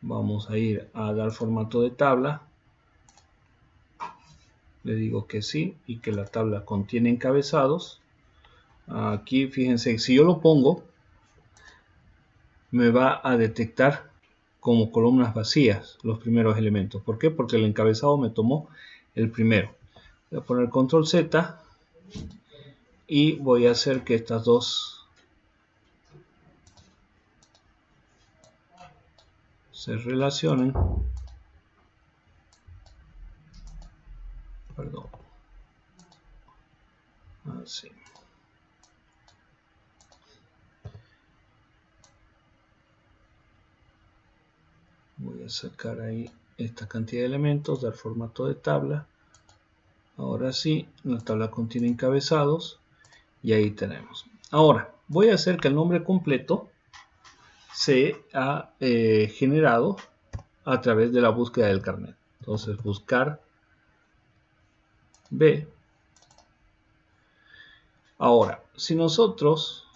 Speaker 1: Vamos a ir a dar formato de tabla. Le digo que sí y que la tabla contiene encabezados. Aquí fíjense, si yo lo pongo, me va a detectar como columnas vacías los primeros elementos. ¿Por qué? Porque el encabezado me tomó el primero. Voy a poner control Z y voy a hacer que estas dos se relacionen. Perdón. Así. Voy a sacar ahí esta cantidad de elementos, dar formato de tabla. Ahora sí, la tabla contiene encabezados y ahí tenemos. Ahora, voy a hacer que el nombre completo se ha generado a través de la búsqueda del carnet. Entonces, buscar B. Ahora, si nosotros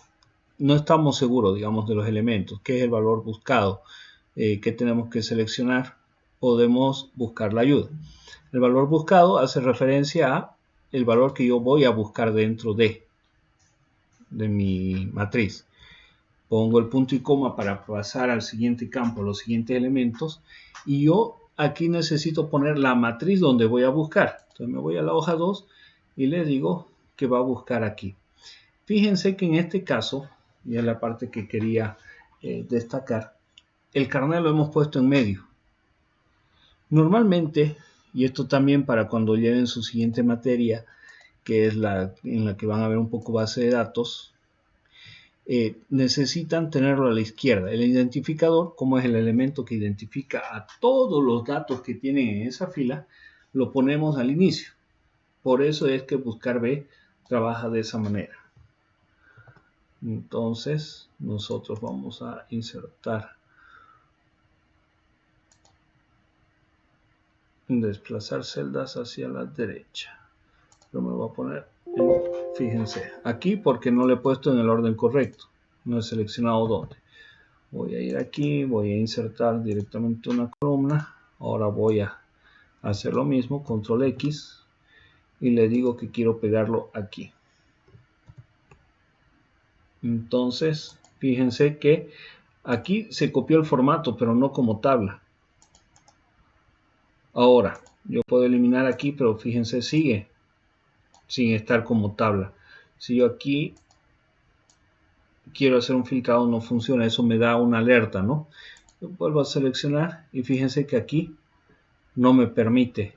Speaker 1: no estamos seguros, digamos, de los elementos, qué es el valor buscado, qué tenemos que seleccionar, podemos buscar la ayuda. El valor buscado hace referencia a el valor que yo voy a buscar dentro de mi matriz. Pongo el punto y coma para pasar al siguiente campo, los siguientes elementos, y yo aquí necesito poner la matriz donde voy a buscar. Entonces me voy a la hoja 2 y le digo que va a buscar aquí. Fíjense que en este caso, y es la parte que quería destacar, el carnet lo hemos puesto en medio. Normalmente, y esto también para cuando lleven su siguiente materia, que es en la que van a ver un poco base de datos, necesitan tenerlo a la izquierda. El identificador, como es el elemento que identifica a todos los datos que tienen en esa fila, lo ponemos al inicio. Por eso es que Buscar B trabaja de esa manera. Entonces, nosotros vamos a insertar, desplazar celdas hacia la derecha. Pero me voy a poner, fíjense, aquí porque no le he puesto en el orden correcto. No he seleccionado dónde. Voy a ir aquí, voy a insertar directamente una columna. Ahora voy a hacer lo mismo, control X, y le digo que quiero pegarlo aquí. Entonces, fíjense que aquí se copió el formato, pero no como tabla. Ahora, yo puedo eliminar aquí, pero fíjense, sigue sin estar como tabla. Si yo aquí quiero hacer un filtrado, no funciona, eso me da una alerta, ¿no? Yo vuelvo a seleccionar y fíjense que aquí no me permite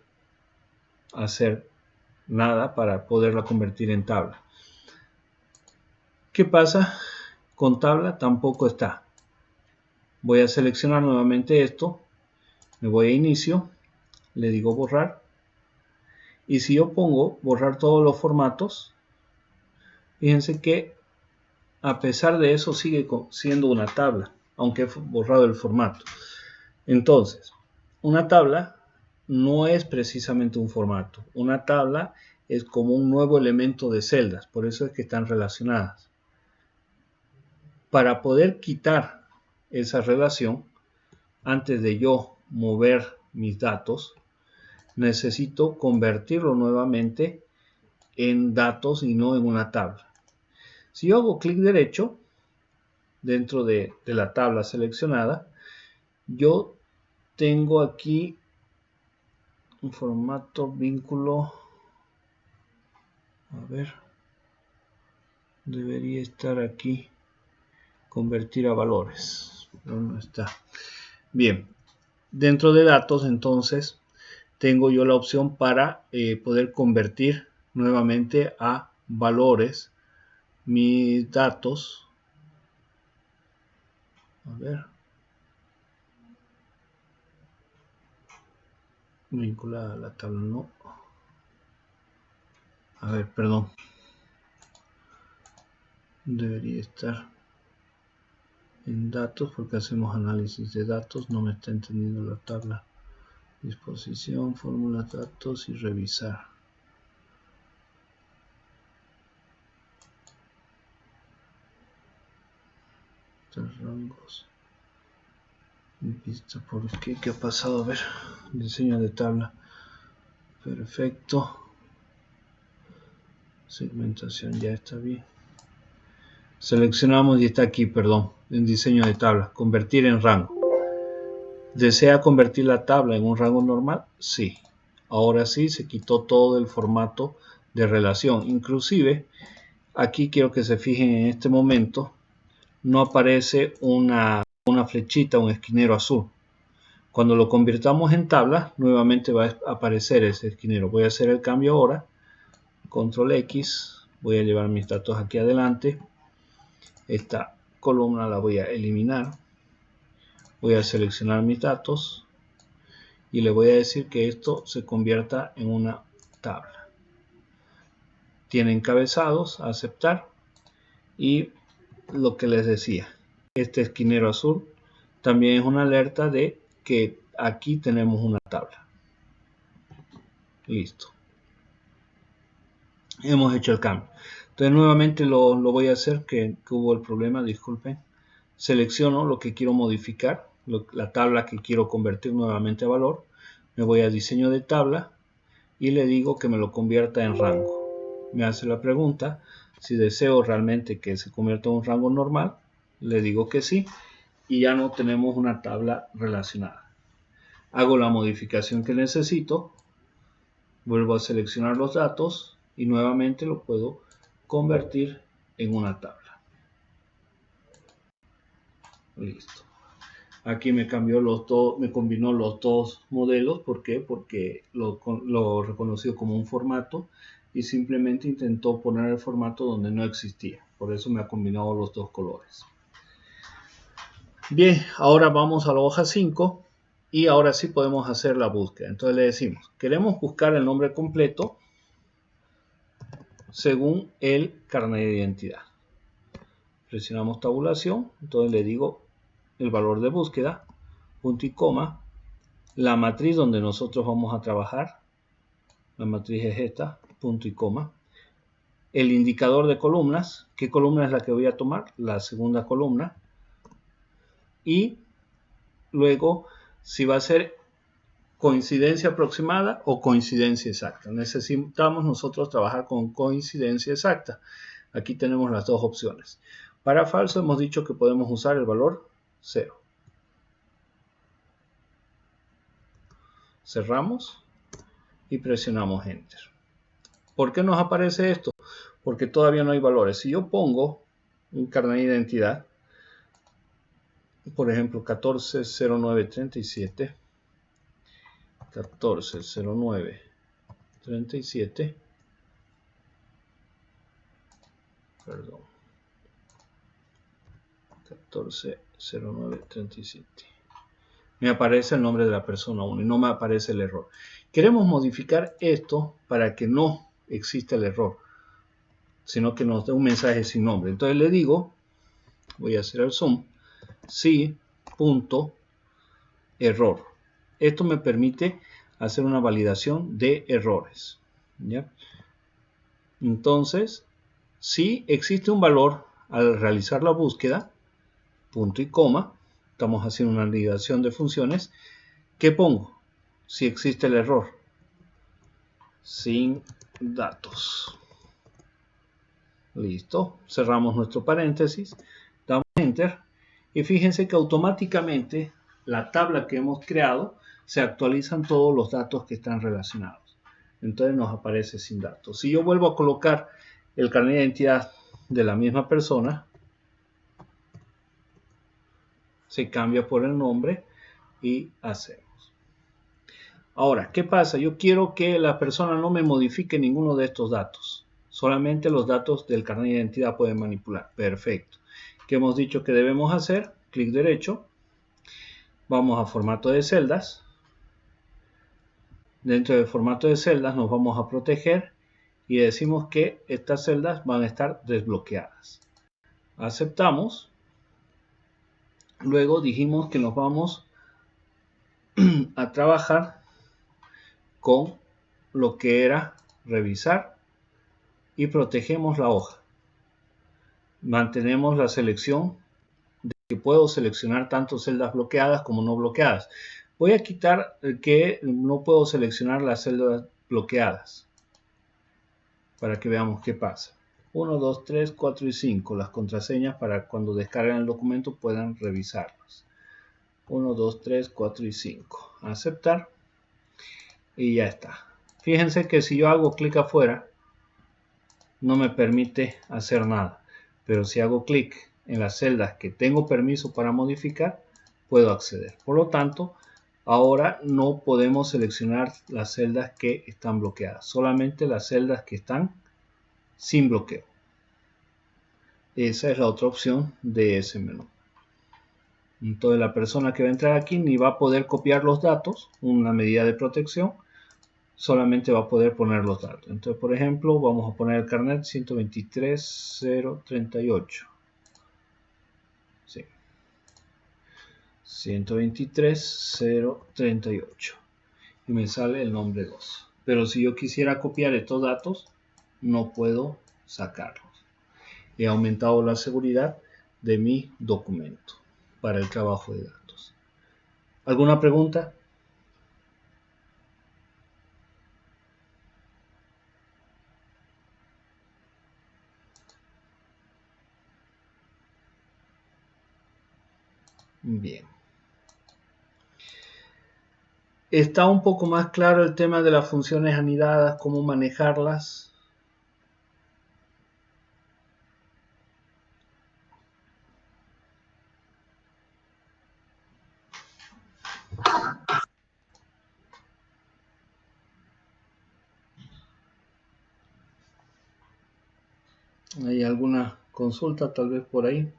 Speaker 1: hacer nada para poderla convertir en tabla. ¿Qué pasa? Con tabla tampoco está. Voy a seleccionar nuevamente esto, me voy a inicio, le digo borrar, y si yo pongo borrar todos los formatos, fíjense que a pesar de eso sigue siendo una tabla, aunque he borrado el formato. Entonces, una tabla no es precisamente un formato. Una tabla es como un nuevo elemento de celdas, por eso es que están relacionadas. Para poder quitar esa relación, antes de yo mover mis datos, necesito convertirlo nuevamente en datos y no en una tabla. Si yo hago clic derecho dentro de la tabla seleccionada, yo tengo aquí un formato vínculo. A ver, debería estar aquí. Convertir a valores, pero no está. Bien, dentro de datos entonces tengo yo la opción para poder convertir nuevamente a valores mis datos. A ver, vinculada a la tabla, no. A ver, perdón, debería estar en datos porque hacemos análisis de datos. No me está entendiendo la tabla. Disposición, fórmulas, datos y revisar. Rangos. Vista por qué ha pasado. A ver, diseño de tabla. Perfecto. Segmentación ya está bien. Seleccionamos y está aquí, perdón, en diseño de tabla. Convertir en rango. ¿Desea convertir la tabla en un rango normal? Sí. Ahora sí, se quitó todo el formato de relación. Inclusive, aquí quiero que se fijen en este momento, no aparece una flechita, un esquinero azul. Cuando lo convirtamos en tabla, nuevamente va a aparecer ese esquinero. Voy a hacer el cambio ahora. Control X. Voy a llevar mis datos aquí adelante. Esta columna la voy a eliminar. Voy a seleccionar mis datos. Y le voy a decir que esto se convierta en una tabla. Tiene encabezados, aceptar. Y lo que les decía, este esquinero azul también es una alerta de que aquí tenemos una tabla. Listo. Hemos hecho el cambio. Entonces nuevamente lo voy a hacer, que hubo el problema, disculpen. Selecciono lo que quiero modificar, la tabla que quiero convertir nuevamente a valor. Me voy a diseño de tabla y le digo que me lo convierta en rango. Me hace la pregunta si deseo realmente que se convierta en un rango normal. Le digo que sí y ya no tenemos una tabla relacionada. Hago la modificación que necesito, vuelvo a seleccionar los datos y nuevamente lo puedo convertir en una tabla. Listo. Aquí me cambió me combinó los dos modelos. ¿Por qué? Porque lo reconoció como un formato y simplemente intentó poner el formato donde no existía. Por eso me ha combinado los dos colores. Bien, ahora vamos a la hoja 5 y ahora sí podemos hacer la búsqueda. Entonces le decimos, queremos buscar el nombre completo según el carnet de identidad. Presionamos tabulación, entonces le digo el valor de búsqueda, punto y coma, la matriz donde nosotros vamos a trabajar, la matriz es esta, punto y coma, el indicador de columnas, ¿qué columna es la que voy a tomar? La segunda columna, y luego si va a ser coincidencia aproximada o coincidencia exacta. Necesitamos nosotros trabajar con coincidencia exacta. Aquí tenemos las dos opciones. Para falso hemos dicho que podemos usar el valor 0. Cerramos y presionamos Enter. ¿Por qué nos aparece esto? Porque todavía no hay valores. Si yo pongo un carnet de identidad, por ejemplo 140937, 140937, perdón, 140937, me aparece el nombre de la persona 1 y no me aparece el error. Queremos modificar esto para que no exista el error, sino que nos dé un mensaje sin nombre. Entonces le digo, voy a hacer el zoom, sí, punto, error. Esto me permite hacer una validación de errores, ¿ya? Entonces, si existe un valor al realizar la búsqueda, punto y coma, estamos haciendo una validación de funciones, ¿qué pongo? Si existe el error, sin datos. Listo, cerramos nuestro paréntesis, damos Enter y fíjense que automáticamente la tabla que hemos creado se actualizan todos los datos que están relacionados. Entonces nos aparece sin datos. Si yo vuelvo a colocar el carnet de identidad de la misma persona, se cambia por el nombre y hacemos. Ahora, ¿qué pasa? Yo quiero que la persona no me modifique ninguno de estos datos. Solamente los datos del carnet de identidad pueden manipular. Perfecto. ¿Qué hemos dicho que debemos hacer? Clic derecho. Vamos a formato de celdas. Dentro del formato de celdas nos vamos a proteger y decimos que estas celdas van a estar desbloqueadas. Aceptamos. Luego dijimos que nos vamos a trabajar con lo que era revisar y protegemos la hoja. Mantenemos la selección de que puedo seleccionar tanto celdas bloqueadas como no bloqueadas. Voy a quitar que no puedo seleccionar las celdas bloqueadas para que veamos qué pasa. 1, 2, 3, 4 y 5, las contraseñas para cuando descarguen el documento puedan revisarlas. 1, 2, 3, 4 y 5. Aceptar y ya está. Fíjense que si yo hago clic afuera no me permite hacer nada, pero si hago clic en las celdas que tengo permiso para modificar puedo acceder. Por lo tanto, ahora no podemos seleccionar las celdas que están bloqueadas, solamente las celdas que están sin bloqueo. Esa es la otra opción de ese menú. Entonces la persona que va a entrar aquí ni va a poder copiar los datos, una medida de protección, solamente va a poder poner los datos. Entonces, por ejemplo, vamos a poner el carnet 123.038. Sí. 123.038. Y me sale el nombre 2. Pero si yo quisiera copiar estos datos, no puedo sacarlos. He aumentado la seguridad de mi documento para el trabajo de datos. ¿Alguna pregunta? Bien. ¿Está un poco más claro el tema de las funciones anidadas, cómo manejarlas? ¿Hay alguna consulta tal vez por ahí?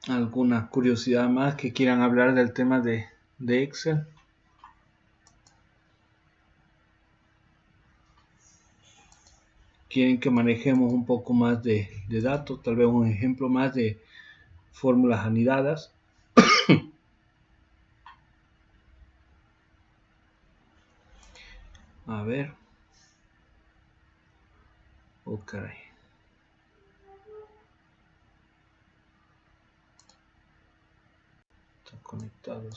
Speaker 1: ¿Alguna curiosidad más que quieran hablar del tema de Excel? quieren que manejemos un poco más de datos, tal vez un ejemplo más de fórmulas anidadas. A ver. Oh, caray. Está conectado.